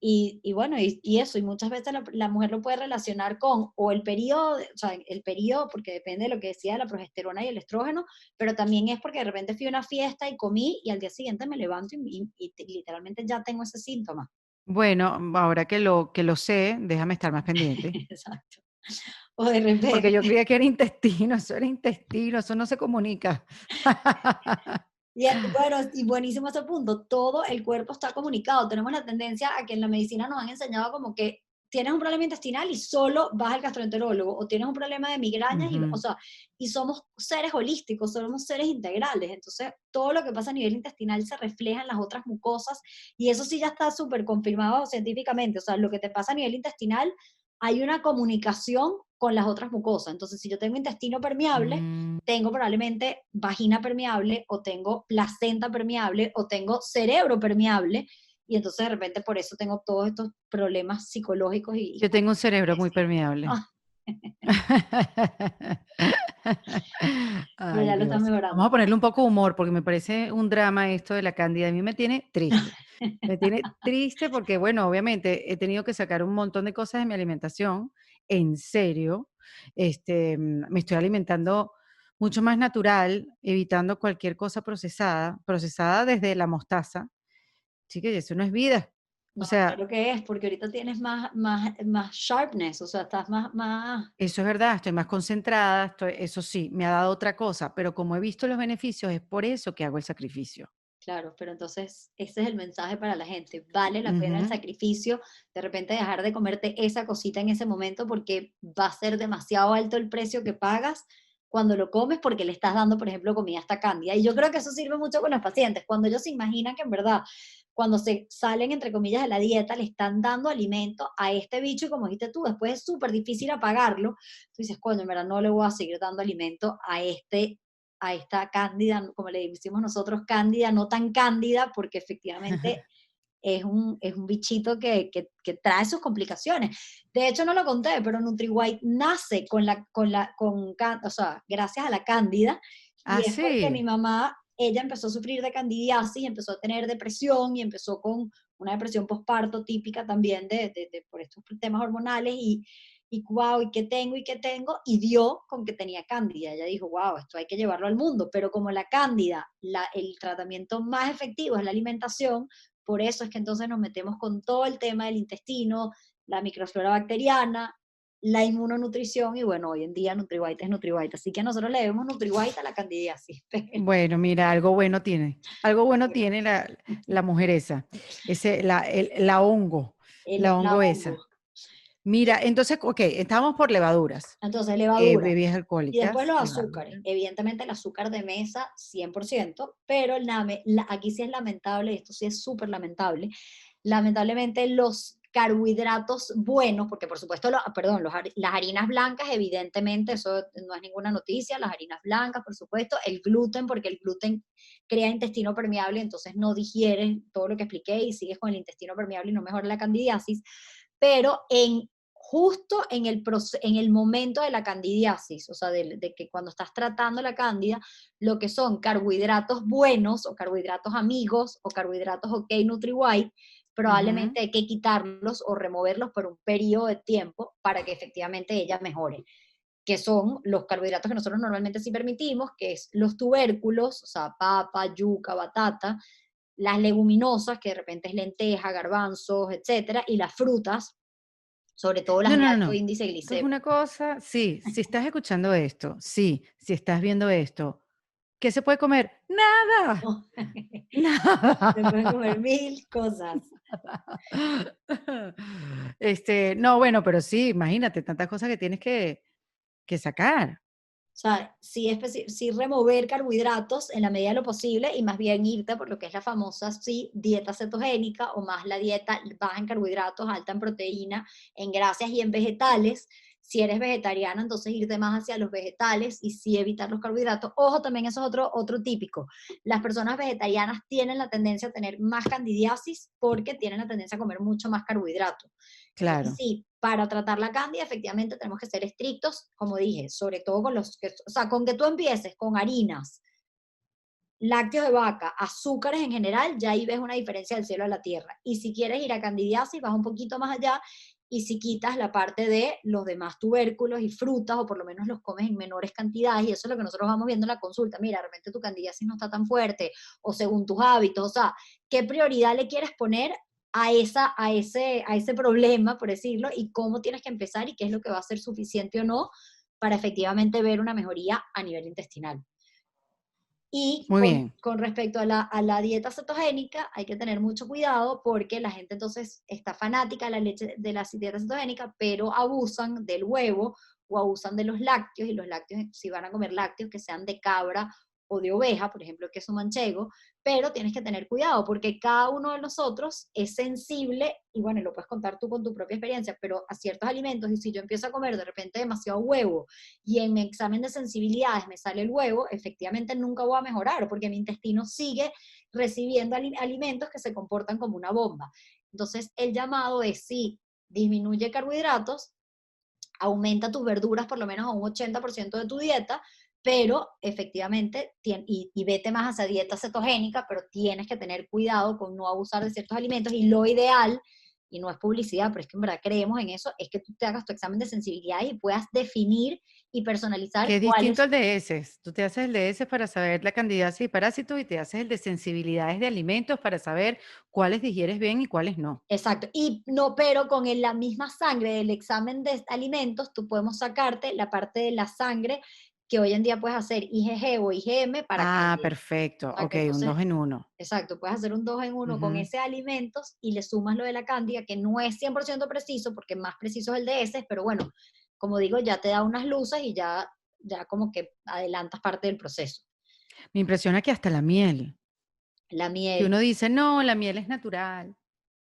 B: y bueno, y eso, y muchas veces la mujer lo puede relacionar con o el periodo, o sea, el periodo, porque depende de lo que decía la progesterona y el estrógeno, pero también es porque de repente fui a una fiesta y comí y al día siguiente me levanto literalmente ya tengo ese síntoma.
A: bueno, ahora que lo sé, déjame estar más pendiente.
B: Exacto. O de
A: Porque yo
B: repente,
A: creía que era intestino, eso no se comunica.
B: bueno, y buenísimo ese punto, todo el cuerpo está comunicado. Tenemos la tendencia a que en la medicina nos han enseñado como que tienes un problema intestinal y solo vas al gastroenterólogo, o tienes un problema de migrañas, y, o
A: Ujú.
B: sea, y somos seres holísticos, somos seres integrales, entonces todo lo que pasa a nivel intestinal se refleja en las otras mucosas, y eso sí ya está súper confirmado científicamente, o sea, lo que te pasa a nivel intestinal, hay una comunicación con las otras mucosas, entonces si yo tengo intestino permeable,
A: Mm,
B: tengo probablemente vagina permeable o tengo placenta permeable o tengo cerebro permeable y entonces de repente por eso tengo todos estos problemas psicológicos y
A: yo tengo un cerebro muy
B: depresión.
A: permeable.
B: Ah, pero
A: Ay,
B: ya lo están
A: Dios. Vamos
B: mejorando.
A: a ponerle un poco de humor, porque me parece un drama esto de la cándida. A mí me tiene triste. Me tiene triste porque, bueno, obviamente he tenido que sacar un montón de cosas de mi alimentación. En serio. Me estoy alimentando mucho más natural, evitando cualquier cosa procesada desde la mostaza. Sí que eso no es vida. O
B: No,
A: sea,
B: claro que es, porque ahorita tienes más sharpness, o sea, estás más,
A: eso es verdad, estoy más concentrada, eso sí, me ha dado otra cosa, pero como he visto los beneficios, es por eso que hago el sacrificio.
B: claro, pero entonces ese es el mensaje para la gente. Vale la pena el
A: Ujú.
B: sacrificio, de repente dejar de comerte esa cosita en ese momento porque va a ser demasiado alto el precio que pagas cuando lo comes porque le estás dando, por ejemplo, comida hasta cándida. Y yo creo que eso sirve mucho con los pacientes. Cuando ellos se imaginan que en verdad, cuando se salen, entre comillas, de la dieta, le están dando alimento a este bicho y como dijiste tú, después es súper difícil apagarlo. Tú dices, coño, en verdad no le voy a seguir dando alimento a esta cándida, como le decimos nosotros, cándida, no tan cándida, porque efectivamente es un bichito que trae sus complicaciones. De hecho, no lo conté, pero NutriWhite nace o sea, gracias a la cándida,
A: Ah,
B: y es porque mi
A: sí.
B: mamá, ella empezó a sufrir de candidiasis, empezó a tener depresión y empezó con una depresión postparto típica también por estos temas hormonales y wow, ¿y qué tengo? Y dio con que tenía cándida. Ella dijo, wow, esto hay que llevarlo al mundo, pero como la cándida, el tratamiento más efectivo es la alimentación, por eso es que entonces nos metemos con todo el tema del intestino, la microflora bacteriana, la inmunonutrición y bueno, hoy en día NutriWhite es NutriWhite. Así que nosotros le debemos NutriWhite a la candidiasis.
A: Bueno, mira, algo bueno tiene la mujer esa, la
B: La
A: hongo
B: hongo.
A: esa. Mira, entonces, ok, estamos por levaduras,
B: Entonces, levadura.
A: bebidas
B: Y después
A: alcohólicas,
B: los azúcares.
A: levadura.
B: Evidentemente el azúcar de mesa 100%, pero aquí sí es lamentable, esto sí es súper lamentable, lamentablemente los carbohidratos buenos, porque por supuesto, perdón, las harinas blancas, evidentemente, eso no es ninguna noticia, las harinas blancas, por supuesto, el gluten, porque el gluten crea intestino permeable, entonces no digieres todo lo que expliqué y sigues con el intestino permeable y no mejora la candidiasis, pero en justo en el momento de la candidiasis, o sea, de que cuando estás tratando la cándida, lo que son carbohidratos buenos o carbohidratos amigos o carbohidratos OK NutriWhite,
A: Ujú.
B: probablemente hay que quitarlos o removerlos por un periodo de tiempo para que efectivamente ella mejore, que son los carbohidratos que nosotros normalmente sí permitimos, que es los tubérculos, o sea, papa, yuca, batata, las leguminosas, que de repente es lenteja, garbanzos, etcétera, y las frutas, sobre todo las
A: No,
B: de
A: no, no,
B: alto
A: no.
B: índice
A: Esto es
B: glicémico.
A: una cosa, sí, si estás escuchando esto, sí, si estás viendo esto, ¿qué se puede comer? Nada,
B: ¿No? Se pueden
A: nada.
B: comer mil cosas.
A: No, bueno, pero sí, imagínate, tantas cosas que tienes que sacar.
B: O sea, sí, sí remover carbohidratos en la medida de lo posible y más bien irte por lo que es la famosa, sí, dieta cetogénica o más la dieta baja en carbohidratos, alta en proteína, en grasas y en vegetales. Si eres vegetariana, entonces irte más hacia los vegetales y sí evitar los carbohidratos. Ojo, también eso es otro típico. Las personas vegetarianas tienen la tendencia a tener más candidiasis porque tienen la tendencia a comer mucho más carbohidratos. Entonces,
A: Claro.
B: sí, para tratar la cándida, efectivamente tenemos que ser estrictos, como dije, sobre todo con los que, o sea, con que tú empieces con harinas, lácteos de vaca, azúcares en general, ya ahí ves una diferencia del cielo a la tierra. Y si quieres ir a candidiasis, vas un poquito más allá y si quitas la parte de los demás tubérculos y frutas, o por lo menos los comes en menores cantidades, y eso es lo que nosotros vamos viendo en la consulta. Mira, realmente tu candidiasis no está tan fuerte, o según tus hábitos, o sea, ¿qué prioridad le quieres poner a ese problema, por decirlo, y cómo tienes que empezar y qué es lo que va a ser suficiente o no para efectivamente ver una mejoría a nivel intestinal? Y
A: Muy bien.
B: con respecto a la dieta cetogénica, hay que tener mucho cuidado porque la gente entonces está fanática de la leche de la dieta cetogénica, pero abusan del huevo o abusan de los lácteos, y los lácteos, si van a comer lácteos, que sean de cabra o de oveja, por ejemplo, queso manchego, pero tienes que tener cuidado porque cada uno de nosotros es sensible, y bueno, lo puedes contar tú con tu propia experiencia, pero a ciertos alimentos, y si yo empiezo a comer de repente demasiado huevo, y en mi examen de sensibilidades me sale el huevo, efectivamente nunca voy a mejorar porque mi intestino sigue recibiendo alimentos que se comportan como una bomba. Entonces, el llamado es sí, disminuye carbohidratos, aumenta tus verduras por lo menos a un 80% de tu dieta, pero efectivamente, y vete más hacia dieta cetogénica, pero tienes que tener cuidado con no abusar de ciertos alimentos, y lo ideal, y no es publicidad, pero es que en verdad creemos en eso, es que tú te hagas tu examen de sensibilidad y puedas definir y
A: Que
B: personalizar
A: es distinto
B: cuáles.
A: al de heces. Tú te haces el de heces para saber la candidiasis y parásitos y te haces el de sensibilidades de alimentos para saber cuáles digieres bien y cuáles no.
B: Exacto, y no, pero con la misma sangre del examen de alimentos, tú podemos sacarte la parte de la sangre que hoy en día puedes hacer IgG o IgM para
A: Ah,
B: cándida.
A: perfecto.
B: O sea, que
A: Okey, un
B: entonces,
A: 2 en uno.
B: exacto, puedes hacer un 2 en uno con
A: Ujú.
B: ese alimentos y le sumas lo de la cándida, que no es 100% preciso, porque más preciso es el de ese, pero bueno, como digo, ya te da unas luces y ya como que adelantas parte del proceso.
A: Me impresiona que hasta la miel,
B: La
A: que
B: miel,
A: uno dice: "No, la miel es natural".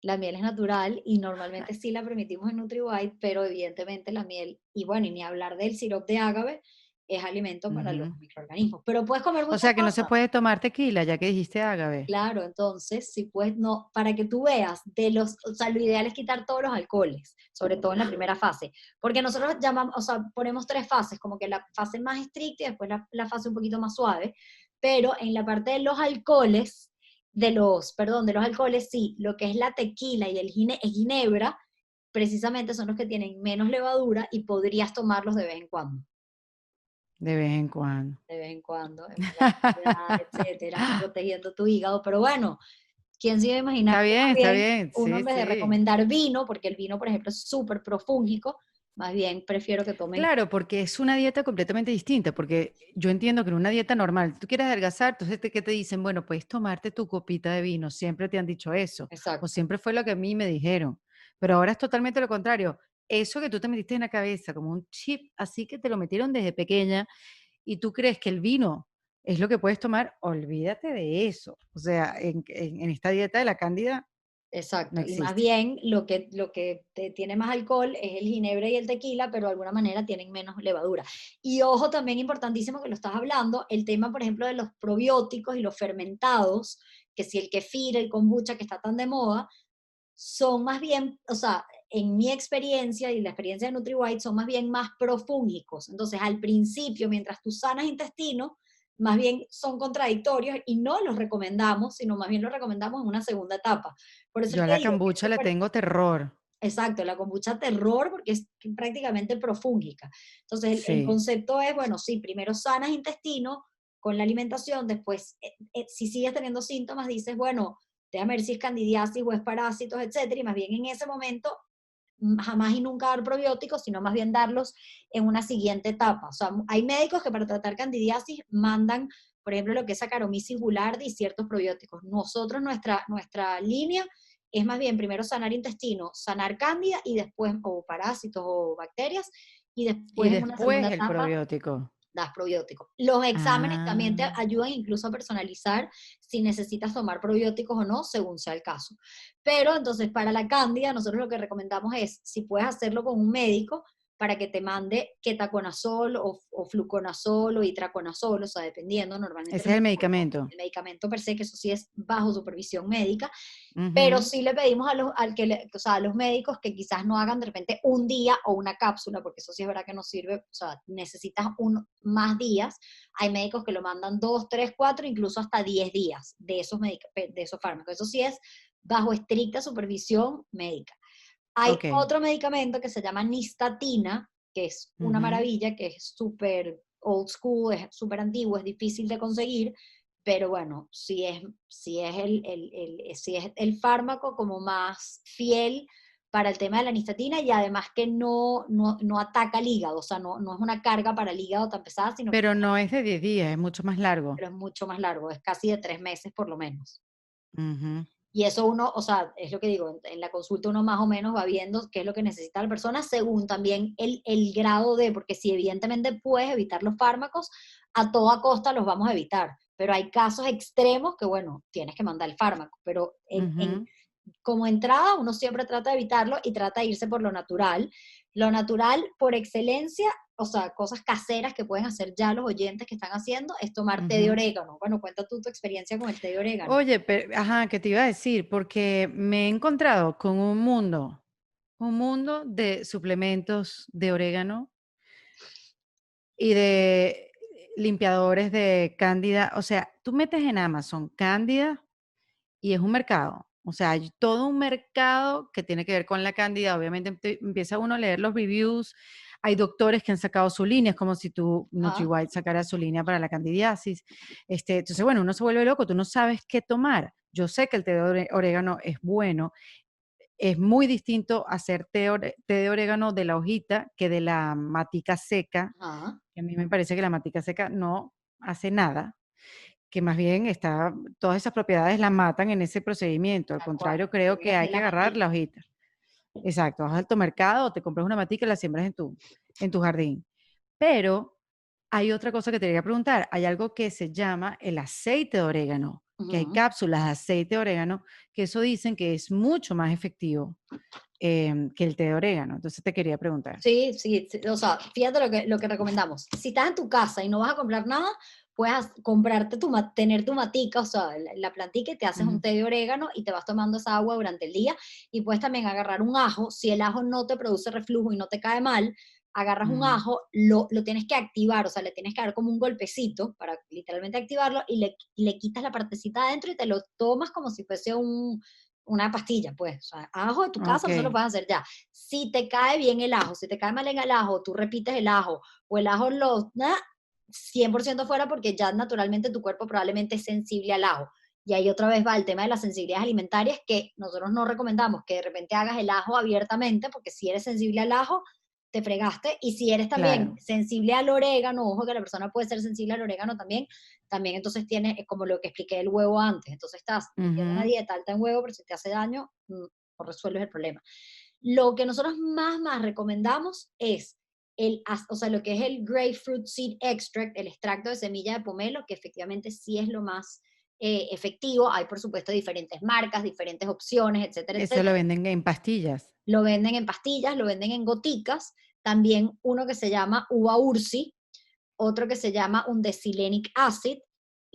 B: La miel es natural y normalmente sí la permitimos en NutriWhite, pero evidentemente la miel, y bueno, y ni hablar del sirope de agave, es alimento para los
A: Ujú.
B: microorganismos. Pero puedes comer
A: O
B: muchas
A: sea, que no se
B: cosas.
A: puede tomar tequila, ya que dijiste ágave.
B: Claro, entonces, si puedes, no, para que tú veas, o sea, lo ideal es quitar todos los alcoholes, sobre todo en la primera fase, porque nosotros llamamos, o sea, ponemos tres fases, como que la fase más estricta y después la fase un poquito más suave, pero en la parte de los alcoholes, perdón, de los alcoholes, sí, lo que es la tequila y el ginebra, precisamente son los que tienen menos levadura y podrías tomarlos de vez en cuando,
A: De vez en cuando.
B: de vez en cuando, en la etcétera, protegiendo tu hígado, pero bueno. ¿Quién se iba a imaginar que más
A: Está
B: bien
A: bien,
B: uno
A: sí,
B: en vez de
A: sí.
B: recomendar vino, porque el vino, por ejemplo, es súper profúngico, más bien prefiero que tomen.
A: Claro, porque es una dieta completamente distinta, porque yo entiendo que en una dieta normal, tú quieres adelgazar, entonces, ¿qué te dicen? Bueno, puedes tomarte tu copita de vino, siempre te han dicho eso, o
B: Exacto,
A: siempre fue lo que a mí me dijeron, pero ahora es totalmente lo contrario. Eso que tú te metiste en la cabeza como un chip, así que te lo metieron desde pequeña y tú crees que el vino es lo que puedes tomar, olvídate de eso. O sea, en esta dieta de la cándida no
B: exacto. Y más
A: existe.
B: bien lo que tiene más alcohol es el ginebra y el tequila, pero de alguna manera tienen menos levadura. Y ojo, también importantísimo que lo estás hablando, el tema, por ejemplo, de los probióticos y los fermentados, que si el kefir, el kombucha, que está tan de moda, son más bien, o sea, en mi experiencia y la experiencia de NutriWhite son más bien más profúngicos. Entonces, al principio, mientras tú sanas intestino, más bien son contradictorios y no los recomendamos, sino más bien los recomendamos en una segunda etapa. Por eso
A: Yo
B: es
A: a
B: que
A: la
B: digo que es
A: kombucha le
B: súper.
A: tengo terror.
B: Exacto, la kombucha terror porque es prácticamente profúngica. Entonces, el
A: Sí.
B: concepto es, bueno, sí, primero sanas intestino con la alimentación, después, si sigues teniendo síntomas, dices, bueno, déjame ver si es candidiasis o es parásitos, etcétera, y más bien en ese momento jamás y nunca dar probióticos, sino más bien darlos en una siguiente etapa. O sea, hay médicos que para tratar candidiasis mandan, por ejemplo, lo que es Saccharomyces boulardii y ciertos probióticos. Nosotros, nuestra línea es más bien primero sanar intestino, sanar cándida y después, o parásitos o bacterias, y
A: Y
B: después en una segunda
A: después el
B: etapa
A: probiótico.
B: das probióticos. Los exámenes también te
A: Ah,
B: ayudan incluso a personalizar si necesitas tomar probióticos o no, según sea el caso. Pero entonces para la cándida, nosotros lo que recomendamos es, si puedes hacerlo con un médico, para que te mande ketoconazol o fluconazol o itraconazol, o sea, dependiendo, normalmente
A: ese es el medicamento.
B: el medicamento per se, que eso sí es bajo supervisión médica, pero
A: Ujú.
B: sí le pedimos o sea, a los médicos que quizás no hagan de repente un día o una cápsula, porque eso sí es verdad que no sirve, o sea, necesitas más días. Hay médicos que lo mandan 2, 3, 4, incluso hasta 10 días de esos fármacos. Eso sí es bajo estricta supervisión médica. Hay
A: Ok.
B: otro medicamento que se llama nistatina, que es una
A: Ujú.
B: maravilla, que es súper old school, es súper antiguo, es difícil de conseguir, pero bueno, si es el fármaco como más fiel para el tema de la nistatina y además que no ataca el hígado, o sea, no es una carga para el hígado tan pesada, sino que
A: Pero no es de 10 días, es mucho más largo.
B: pero es mucho más largo, es casi de 3 meses por lo menos.
A: Ujú.
B: Y eso uno, o sea, es lo que digo, en la consulta uno más o menos va viendo qué es lo que necesita la persona según también el grado de, porque si evidentemente puedes evitar los fármacos, a toda costa los vamos a evitar. Pero hay casos extremos que, bueno, tienes que mandar el fármaco. Pero
A: Ujú.
B: como entrada, uno siempre trata de evitarlo y trata de irse por lo natural. Lo natural, por excelencia, o sea, cosas caseras que pueden hacer ya los oyentes que están haciendo, es tomar té de
A: Ujú.
B: orégano. Bueno, cuenta tú tu experiencia con el té de orégano.
A: Oye, ajá, ¿qué te iba a decir? Porque me he encontrado con un mundo de suplementos de orégano y de limpiadores de cándida. O sea, tú metes en Amazon cándida y es un mercado. O sea, hay todo un mercado que tiene que ver con la cándida. Obviamente empieza uno a leer los reviews. Hay doctores que han sacado su línea, es como si tú,
B: Ajá.
A: NutriWhite, sacara su línea para la candidiasis. Entonces, bueno, uno se vuelve loco, tú no sabes qué tomar. Yo sé que el té de orégano es bueno. Es muy distinto hacer té de orégano de la hojita que de la matica seca,
B: Ajá.
A: que a mí me parece que la matica seca no hace nada, que más bien todas esas propiedades las matan en ese procedimiento. Al
B: Tal cual,
A: contrario, creo
B: tiene
A: que
B: que
A: hay
B: ser
A: que
B: la
A: agarrar la
B: matica.
A: hojita. Exacto, vas al automercado, te compras una matica y la siembras en tu jardín. Pero hay otra cosa que te quería preguntar. Hay algo que se llama el aceite de orégano, que hay
B: Ujú.
A: cápsulas de aceite de orégano, que eso dicen que es mucho más efectivo que el té de orégano. Entonces te quería preguntar.
B: Sí, sí, sí, o sea, fíjate lo que recomendamos. Si estás en tu casa y no vas a comprar nada, puedes comprarte tener tu matica, o sea, la plantica y te haces un
A: Ujú.
B: té de orégano y te vas tomando esa agua durante el día. Y puedes también agarrar un ajo. Si el ajo no te produce reflujo y no te cae mal, agarras un
A: Ujú.
B: ajo, lo tienes que activar, o sea, le tienes que dar como un golpecito para literalmente activarlo y le quitas la partecita adentro y te lo tomas como si fuese una pastilla, pues. O sea, ajo de tu casa, eso lo
A: Ok.
B: puedes hacer ya. Si te cae bien el ajo, si te cae mal en el ajo, tú repites el ajo o el ajo 100% fuera porque ya naturalmente tu cuerpo probablemente es sensible al ajo. Y ahí otra vez va el tema de las sensibilidades alimentarias que nosotros no recomendamos que de repente hagas el ajo abiertamente porque si eres sensible al ajo, te fregaste. Y si eres también
A: Claro.
B: sensible al orégano, ojo que la persona puede ser sensible al orégano también entonces tienes, como lo que expliqué el huevo antes, entonces estás metiendo una
A: Ujú.
B: dieta alta en huevo, pero si te hace daño, no resuelves el problema. Lo que nosotros más recomendamos es o sea, lo que es el grapefruit seed extract, el extracto de semilla de pomelo, que efectivamente sí es lo más efectivo. Hay, por supuesto, diferentes marcas, diferentes opciones, etcétera,
A: Eso lo
B: etcétera.
A: venden en pastillas.
B: Lo venden en pastillas, lo venden en goticas. También uno que se llama uva ursi, otro que se llama un decilenic acid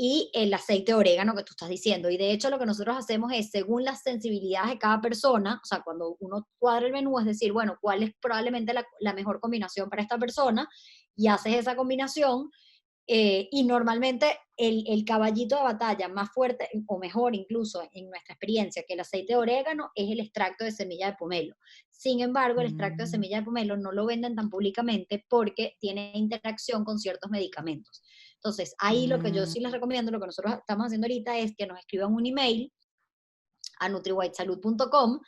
B: y el aceite de orégano que tú estás diciendo. Y de hecho lo que nosotros hacemos es, según las sensibilidades de cada persona, o sea, cuando uno cuadra el menú, es decir, bueno, cuál es probablemente la mejor combinación para esta persona, y haces esa combinación, y normalmente el caballito de batalla más fuerte, o mejor incluso en nuestra experiencia, que el aceite de orégano, es el extracto de semilla de pomelo. Sin embargo, el extracto de
A: Mm,
B: semilla de pomelo no lo venden tan públicamente porque tiene interacción con ciertos medicamentos. Entonces, ahí lo que yo
A: mm.
B: sí les recomiendo, lo que nosotros estamos haciendo ahorita, es que nos escriban un email a nutriwhitesalud.com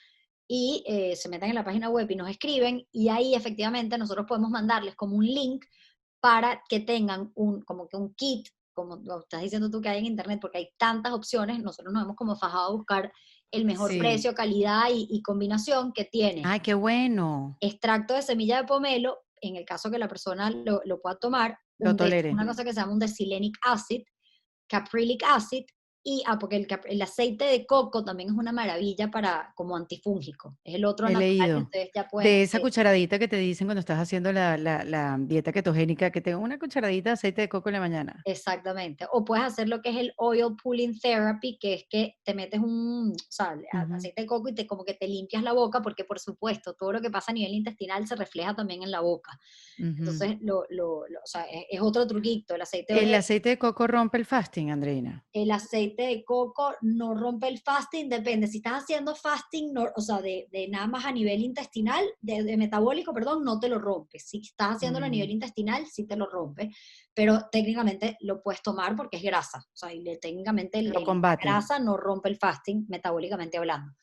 B: y se metan en la página web y nos escriben, y ahí efectivamente nosotros podemos mandarles como un link para que tengan como que un kit, como lo estás diciendo tú que hay en internet, porque hay tantas opciones. Nosotros nos hemos como fajado a buscar el mejor
A: Sí.
B: precio, calidad y combinación, que tiene
A: Ay, qué bueno.
B: extracto de semilla de pomelo, en el caso que la persona lo pueda tomar,
A: Lo tolere.
B: una cosa que se llama un desilenic acid, caprylic acid, y porque el aceite de coco también es una maravilla para, como antifúngico, es el otro
A: He
B: natural que
A: leído.
B: ustedes ya pueden
A: De esa
B: hacer.
A: cucharadita que te dicen cuando estás haciendo la dieta ketogénica, que tengo una cucharadita de aceite de coco en la mañana.
B: Exactamente. O puedes hacer lo que es el oil pulling therapy, que es que te metes o sea,
A: Ujú,
B: aceite de coco y como que te limpias la boca, porque por supuesto todo lo que pasa a nivel intestinal se refleja también en la boca.
A: ujú.
B: Entonces, o sea, es otro truquito. El aceite de
A: ¿El
B: orégano,
A: aceite de coco rompe el fasting, Andreina?
B: el aceite de coco no rompe el fasting, depende. Si estás haciendo fasting, o sea, de nada más a nivel intestinal, de metabólico, perdón, no te lo rompe. Si estás haciéndolo a nivel
A: Mm,
B: intestinal, sí te lo rompe, pero técnicamente lo puedes tomar porque es grasa. O sea, técnicamente
A: lo
B: la
A: combate.
B: grasa no rompe el fasting metabólicamente hablando.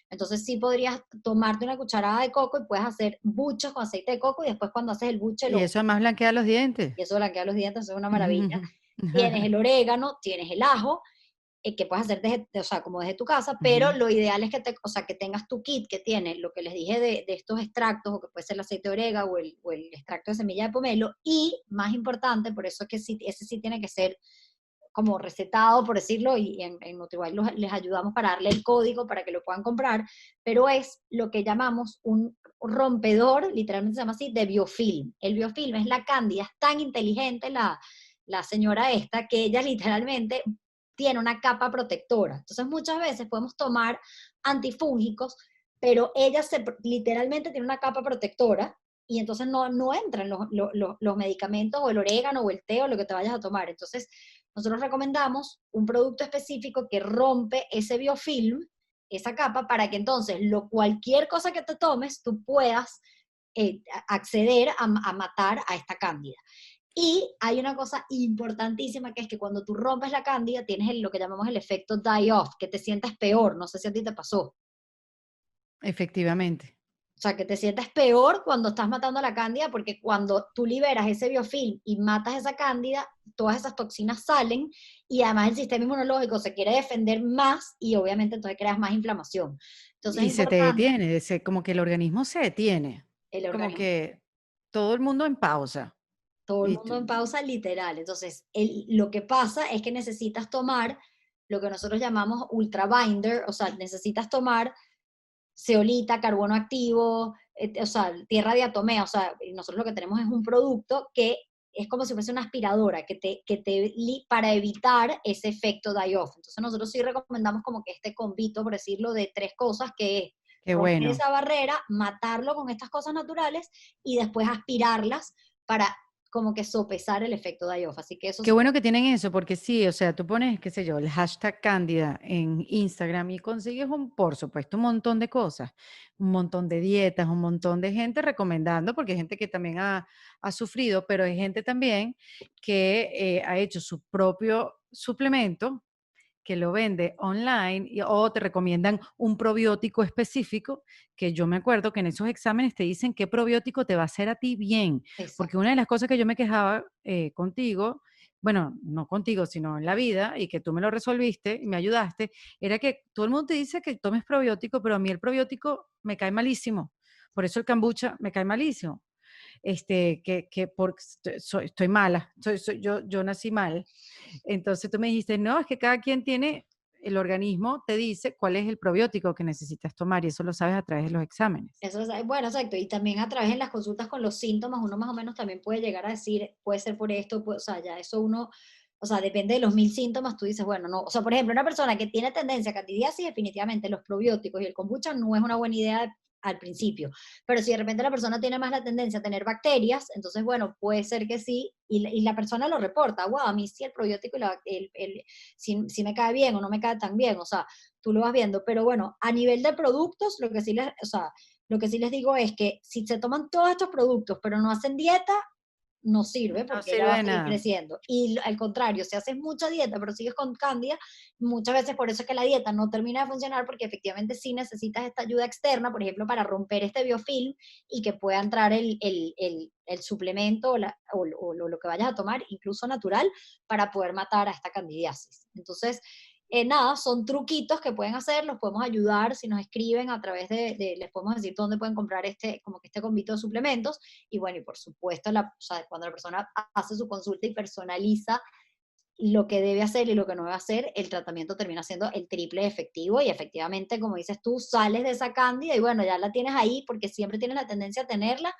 B: Entonces sí podrías tomarte una cucharada de coco y puedes hacer buchos con aceite de coco, y después cuando haces el buche,
A: Y eso además blanquea los dientes.
B: y eso blanquea los dientes, eso es una maravilla. Tienes el orégano, tienes el ajo, que puedes hacer o sea, como desde tu casa, pero
A: Ujú.
B: lo ideal es o sea, que tengas tu kit que tiene lo que les dije de estos extractos, o que puede ser el aceite de orégano o el extracto de semilla de pomelo, y más importante, por eso es que sí, ese sí tiene que ser como recetado, por decirlo, y en NutriWise les ayudamos para darle el código para que lo puedan comprar, pero es lo que llamamos un rompedor, literalmente se llama así, de biofilm. El biofilm es la cándida, es tan inteligente la señora esta, que ella literalmente tiene una capa protectora. Entonces muchas veces podemos tomar antifúngicos, pero ella literalmente tiene una capa protectora, y entonces no entran los medicamentos o el orégano o el té o lo que te vayas a tomar. Entonces nosotros recomendamos un producto específico que rompe ese biofilm, esa capa, para que entonces cualquier cosa que te tomes, tú puedas acceder a matar a esta cándida. Y hay una cosa importantísima, que es que cuando tú rompes la cándida, tienes lo que llamamos el efecto die-off, que te sientes peor. No sé si a ti te pasó.
A: Efectivamente.
B: O sea, que te sientes peor cuando estás matando a la cándida, porque cuando tú liberas ese biofilm y matas esa cándida, todas esas toxinas salen, y además el sistema inmunológico se quiere defender más, y obviamente entonces creas más inflamación. Entonces es
A: Y se te
B: importante
A: detiene, como que el organismo se detiene,
B: el
A: como
B: organismo,
A: que todo el mundo en pausa.
B: todo el
A: Y
B: mundo en pausa literal. Entonces, lo que pasa es que necesitas tomar lo que nosotros llamamos ultra binder, o sea, necesitas tomar zeolita, carbono activo, o sea, tierra diatomea, o sea, nosotros lo que tenemos es un producto que es como si fuese una aspiradora, para evitar ese efecto die-off. Entonces nosotros sí recomendamos como que este convito, por decirlo, de tres cosas, que es
A: qué
B: romper
A: bueno.
B: esa barrera, matarlo con estas cosas naturales, y después aspirarlas para como que sopesar el efecto die-off. Así que eso
A: Qué
B: sí.
A: bueno que tienen eso, porque sí, o sea, tú pones, qué sé yo, el hashtag Cándida en Instagram y consigues por supuesto, un montón de cosas, un montón de dietas, un montón de gente recomendando, porque hay gente que también ha sufrido, pero hay gente también que ha hecho su propio suplemento, que lo vende online, o te recomiendan un probiótico específico, que yo me acuerdo que en esos exámenes te dicen qué probiótico te va a hacer a ti bien, porque
B: Exacto.
A: una de las cosas que yo me quejaba contigo, bueno, no contigo, sino en la vida, y que tú me lo resolviste y me ayudaste, era que todo el mundo te dice que tomes probiótico, pero a mí el probiótico me cae malísimo. Por eso el kombucha me cae malísimo. Estoy mala, yo nací mal. Entonces tú me dijiste, no, es que cada quien tiene, el organismo te dice cuál es el probiótico que necesitas tomar, y eso lo sabes a través de los exámenes.
B: Eso es, bueno, exacto. Y también a través de las consultas con los síntomas, uno más o menos también puede llegar a decir, puede ser por esto, o sea, ya eso uno o sea, depende de los 1000 síntomas, tú dices, bueno, no, o sea, por ejemplo, una persona que tiene tendencia a candidiasis, definitivamente los probióticos y el kombucha no es una buena idea al principio, pero si de repente la persona tiene más la tendencia a tener bacterias, entonces, bueno, puede ser que sí, y la persona lo reporta, wow, a mí sí el probiótico y si me cae bien o no me cae tan bien, o sea, tú lo vas viendo, pero bueno, a nivel de productos, lo que sí les, o sea, lo que sí les digo es que si se toman todos estos productos, pero no hacen dieta, no sirve
A: No
B: porque ella
A: sirve
B: va a
A: de
B: seguir
A: nada.
B: creciendo. Y al contrario, si haces mucha dieta pero sigues con cándida, muchas veces por eso es que la dieta no termina de funcionar porque efectivamente sí necesitas esta ayuda externa, por ejemplo, para romper este biofilm y que pueda entrar el suplemento o lo que vayas a tomar, incluso natural, para poder matar a esta candidiasis. Entonces, nada, son truquitos que pueden hacer, los podemos ayudar si nos escriben a través les podemos decir dónde pueden comprar como que este convito de suplementos, y bueno, y por supuesto, o sea, cuando la persona hace su consulta y personaliza lo que debe hacer y lo que no debe hacer, el tratamiento termina siendo el triple de efectivo y efectivamente, como dices tú, sales de esa cándida y bueno, ya la tienes ahí porque siempre tienes la tendencia a tenerla.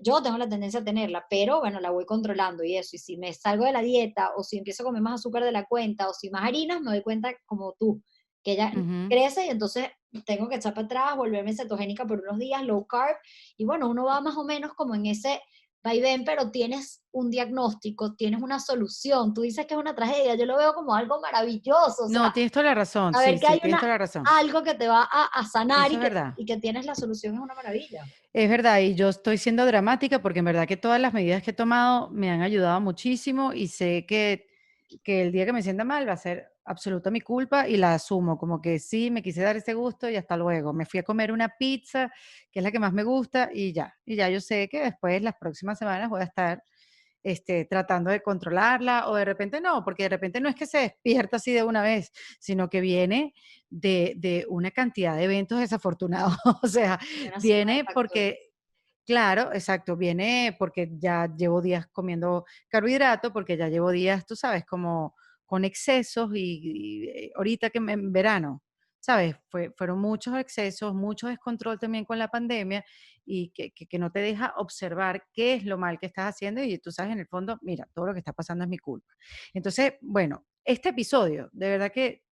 B: Yo tengo la tendencia a tenerla, pero bueno, la voy controlando y eso. Y si me salgo de la dieta o si empiezo a comer más azúcar de la cuenta o si más harinas, me doy cuenta como tú, que ella
A: Ujú.
B: crece y entonces tengo que echar para atrás, volverme cetogénica por unos días, low carb. Y bueno, uno va más o menos como en ese vaivén, pero tienes un diagnóstico, tienes una solución. Tú dices que es una tragedia, yo lo veo como algo maravilloso. O
A: No,
B: sea,
A: tienes toda la razón, sí,
B: saber que
A: sí,
B: hay
A: tienes toda la razón.
B: algo que te va a sanar
A: Eso es verdad.
B: y que tienes la solución es una maravilla.
A: Es verdad, y yo estoy siendo dramática porque en verdad que todas las medidas que he tomado me han ayudado muchísimo y sé que el día que me sienta mal va a ser absoluta mi culpa y la asumo, como que sí, me quise dar ese gusto y hasta luego. Me fui a comer una pizza, que es la que más me gusta, y ya yo sé que después, las próximas semanas, voy a estar tratando de controlarla o de repente no, porque de repente no es que se despierta así de una vez, sino que viene de una cantidad de eventos desafortunados. O sea,
B: Y una suma de
A: viene
B: factores.
A: porque, claro, exacto, viene porque ya llevo días comiendo carbohidrato, porque ya llevo días, tú sabes, como con excesos y ahorita en verano, ¿sabes? Fueron muchos excesos, mucho descontrol también con la pandemia y que no te deja observar qué es lo mal que estás haciendo y tú sabes, en el fondo, mira, todo lo que está pasando es mi culpa. Entonces, bueno, este episodio, de verdad que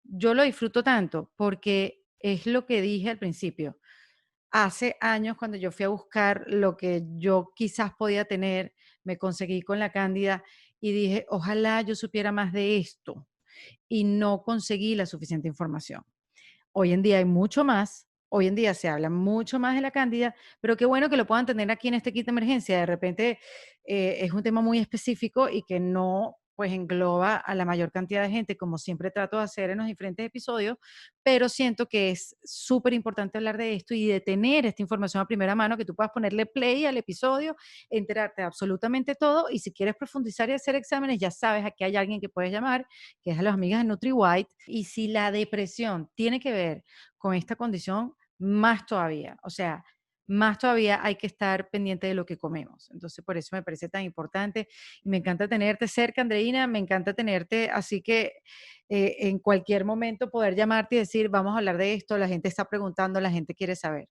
A: yo lo disfruto tanto porque es lo que dije al principio. Hace años, cuando yo fui a buscar lo que yo quizás podía tener, me conseguí con la cándida y dije, ojalá yo supiera más de esto y no conseguí la suficiente información. Hoy en día hay mucho más, hoy en día se habla mucho más de la cándida, pero qué bueno que lo puedan tener aquí en este kit de emergencia. De repente es un tema muy específico y que no pues engloba a la mayor cantidad de gente, como siempre trato de hacer en los diferentes episodios, pero siento que es súper importante hablar de esto y de tener esta información a primera mano, que tú puedas ponerle play al episodio, enterarte de absolutamente todo y si quieres profundizar y hacer exámenes, ya sabes, aquí hay alguien que puedes llamar, que es a las amigas de NutriWhite. Y si la depresión tiene que ver con esta condición, más todavía, o sea, más todavía hay que estar pendiente de lo que comemos. Entonces, por eso me parece tan importante. Y me encanta tenerte cerca, Andreina, me encanta tenerte, así que en cualquier momento poder llamarte y decir, vamos a hablar de esto, la gente está preguntando, la gente quiere saber.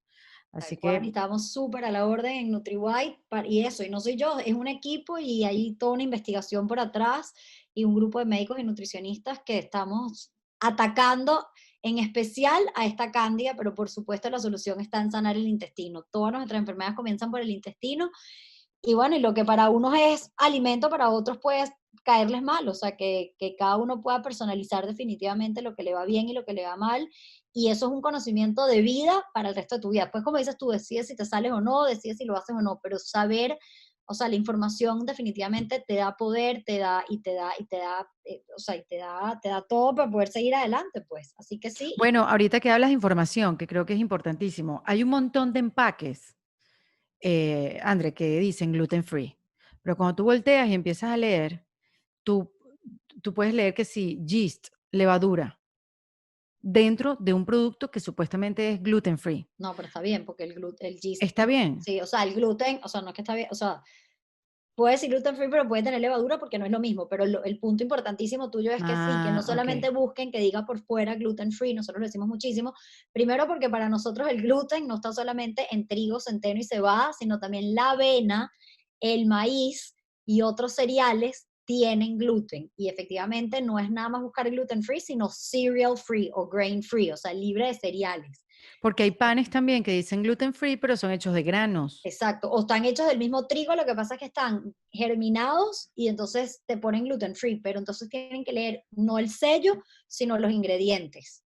B: Tal
A: Así
B: cual, y
A: que,
B: estábamos súper a la orden en NutriWhite y eso, y no soy yo, es un equipo y hay toda una investigación por atrás y un grupo de médicos y nutricionistas que estamos atacando en especial a esta cándida, pero por supuesto la solución está en sanar el intestino. Todas nuestras enfermedades comienzan por el intestino y bueno, y lo que para unos es alimento, para otros puede caerles mal, o sea, que cada uno pueda personalizar definitivamente lo que le va bien y lo que le va mal, y eso es un conocimiento de vida para el resto de tu vida. Después, como dices tú, decides si te sales o no, decides si lo haces o no, pero saber, o sea, la información definitivamente te da poder, o sea, te da todo para poder seguir adelante, pues. Así que sí,
A: bueno, ahorita que hablas de información, que creo que es importantísimo, hay un montón de empaques André, que dicen gluten free. Pero cuando tú volteas y empiezas a leer, tú, tú puedes leer que sí, yeast, levadura, dentro de un producto que supuestamente es gluten free.
B: no, pero está bien, porque el yeast,
A: ¿Está bien?
B: sí, o sea, el gluten, o sea, no es que está bien, o sea, puede decir gluten free, pero puede tener levadura porque no es lo mismo. Pero el punto importantísimo tuyo es que sí, que no
A: Ah, ok.
B: solamente busquen que diga por fuera gluten free, nosotros lo decimos muchísimo. Primero porque para nosotros el gluten no está solamente en trigo, centeno y cebada, sino también la avena, el maíz y otros cereales tienen gluten. Y efectivamente no es nada más buscar gluten free, sino cereal free o grain free, o sea, libre de cereales.
A: Porque hay panes también que dicen gluten free, pero son hechos de granos.
B: Exacto, o están hechos del mismo trigo, lo que pasa es que están germinados y entonces te ponen gluten free, pero entonces tienen que leer no el sello, sino los ingredientes.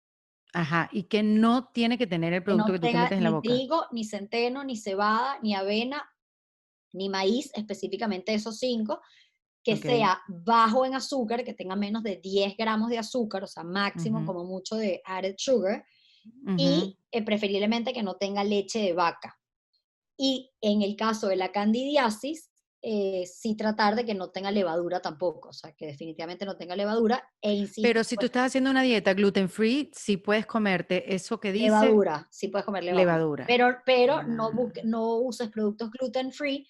A: Ajá, y que no tiene que tener el
B: Que
A: producto
B: no
A: que tú te
B: tenga
A: metes en la
B: ni
A: boca.
B: trigo, ni centeno, ni cebada, ni avena, ni maíz, específicamente esos 5, que
A: Ok.
B: sea bajo en azúcar, que tenga menos de 10 gramos de azúcar, o sea, máximo
A: Ujú,
B: como mucho de added sugar,
A: ujú.
B: y preferiblemente que no tenga leche de vaca. Y en el caso de la candidiasis, sí tratar de que no tenga levadura tampoco, o sea, que definitivamente no tenga levadura, e insisto,
A: Pero si tú estás haciendo una dieta gluten free, sí puedes comerte eso que dice
B: levadura, sí puedes comer levadura,
A: levadura.
B: pero
A: Ah,
B: no uses productos gluten free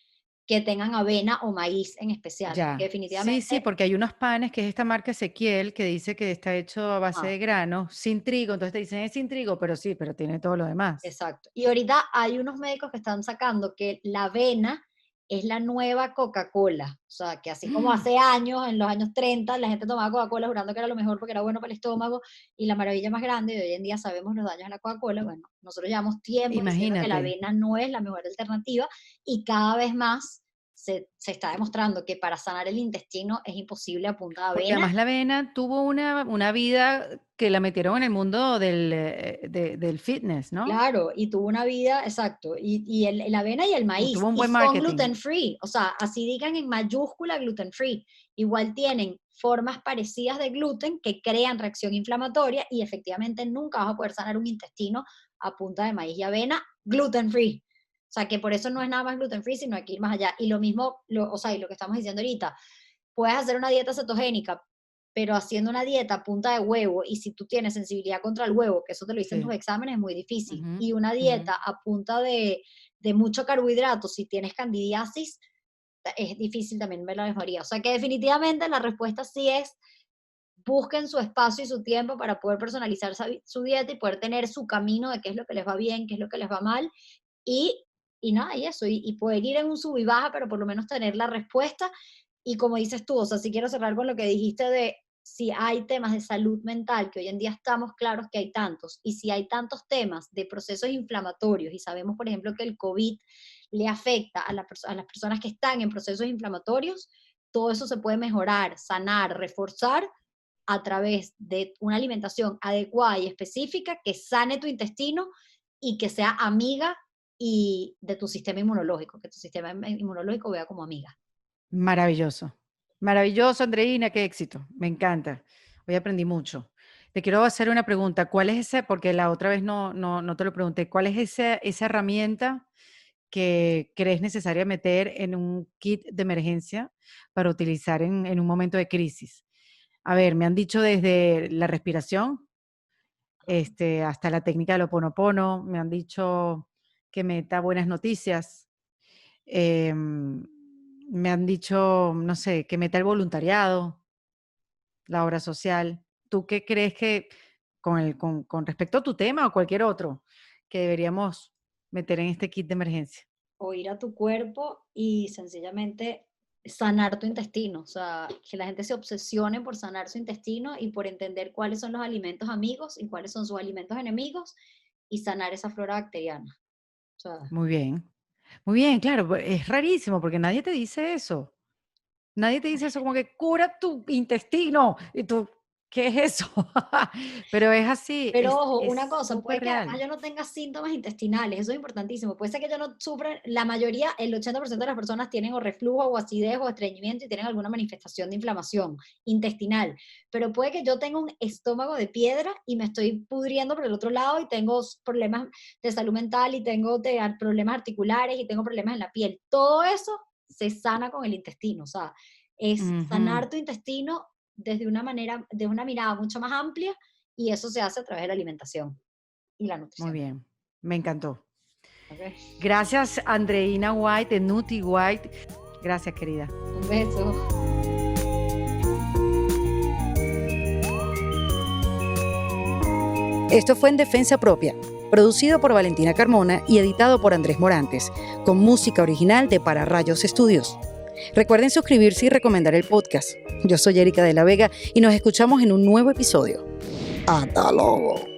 B: que tengan avena o maíz en especial, que
A: ya. Sí, sí,
B: definitivamente,
A: porque hay unos panes que es esta marca Ezequiel que dice que está hecho a base
B: ajá,
A: de granos, sin trigo. Entonces te dicen es sin trigo, pero sí, pero tiene todo lo demás.
B: exacto. Y ahorita hay unos médicos que están sacando que la avena es la nueva Coca-Cola. O sea, que así como hace años, en los años 30 la gente tomaba Coca-Cola jurando que era lo mejor porque era bueno para el estómago y la maravilla más grande, y hoy en día sabemos los daños de la Coca-Cola. Bueno, nosotros llevamos tiempo diciendo que la
A: Imagínate.
B: avena no es la mejor alternativa y cada vez más se está demostrando que para sanar el intestino es imposible a punta de
A: Porque
B: avena.
A: además la avena tuvo una vida que la metieron en el mundo del fitness, ¿no?
B: Claro, y tuvo una vida, exacto, y la avena y el
A: Y
B: maíz,
A: tuvo un
B: y
A: buen
B: son
A: marketing.
B: gluten free, o sea, así digan en mayúscula gluten free, igual tienen formas parecidas de gluten que crean reacción inflamatoria y efectivamente nunca vas a poder sanar un intestino a punta de maíz y avena gluten free. O sea, que por eso no es nada más gluten free, sino hay que ir más allá. Y lo mismo, o sea, y lo que estamos diciendo ahorita, puedes hacer una dieta cetogénica, pero haciendo una dieta a punta de huevo, y si tú tienes sensibilidad contra el huevo, que eso te lo dicen tus
A: Sí.
B: exámenes, es muy difícil.
A: Ujú,
B: Y una
A: ujú.
B: dieta a punta de mucho carbohidrato, si tienes candidiasis, es difícil también ver la mejoría. O sea que definitivamente la respuesta sí es, busquen su espacio y su tiempo para poder personalizar su dieta y poder tener su camino de qué es lo que les va bien, qué es lo que les va mal, y, y nada, y eso, y poder ir en un sub y baja, pero por lo menos tener la respuesta. Y como dices tú, o sea, si quiero cerrar con lo que dijiste de si hay temas de salud mental, que hoy en día estamos claros que hay tantos, y si hay tantos temas de procesos inflamatorios, y sabemos, por ejemplo, que el COVID le afecta a las personas que están en procesos inflamatorios, todo eso se puede mejorar, sanar, reforzar a través de una alimentación adecuada y específica que sane tu intestino y que sea amiga y de tu sistema inmunológico, que tu sistema inmunológico vea como amiga.
A: Maravilloso. Maravilloso, Andreina, qué éxito. Me encanta. Hoy aprendí mucho. Te quiero hacer una pregunta. ¿Cuál es ese? Porque la otra vez no te lo pregunté. ¿Cuál es esa herramienta que crees necesaria meter en un kit de emergencia para utilizar en un momento de crisis? A ver, me han dicho desde la respiración, hasta la técnica del Ho Oponopono, me han dicho que meta buenas noticias, me han dicho, no sé, que meta el voluntariado, la obra social. ¿Tú qué crees que, con respecto a tu tema o cualquier otro, que deberíamos meter en este kit de emergencia?
B: Oír a tu cuerpo y sencillamente sanar tu intestino, o sea, que la gente se obsesione por sanar su intestino y por entender cuáles son los alimentos amigos y cuáles son sus alimentos enemigos y sanar esa flora bacteriana. O sea,
A: Muy bien. Muy bien, claro, es rarísimo porque nadie te dice eso. Nadie te dice eso como que cura tu intestino y tú, ¿qué es eso? Pero es así,
B: pero
A: es
B: ojo, una
A: es
B: cosa, puede
A: súper
B: que además
A: real.
B: yo no tenga síntomas intestinales, eso es importantísimo. Puede ser que yo no sufra, la mayoría, el 80% de las personas tienen o reflujo o acidez o estreñimiento y tienen alguna manifestación de inflamación intestinal. Pero puede que yo tenga un estómago de piedra y me estoy pudriendo por el otro lado y tengo problemas de salud mental y tengo problemas articulares y tengo problemas en la piel. Todo eso se sana con el intestino, o sea, es
A: Ujú.
B: sanar tu intestino desde una manera, de una mirada mucho más amplia, y eso se hace a través de la alimentación y la
A: Muy
B: nutrición.
A: bien, me encantó.
B: ¿Ok?
A: Gracias, Andreina White, de Nutty White. Gracias, querida.
B: Un beso.
A: Esto fue En Defensa Propia, producido por Valentina Carmona y editado por Andrés Morantes, con música original de Para Rayos Estudios. Recuerden suscribirse y recomendar el podcast. Yo soy Erika de la Vega y nos escuchamos en un nuevo episodio. ¡Hasta luego!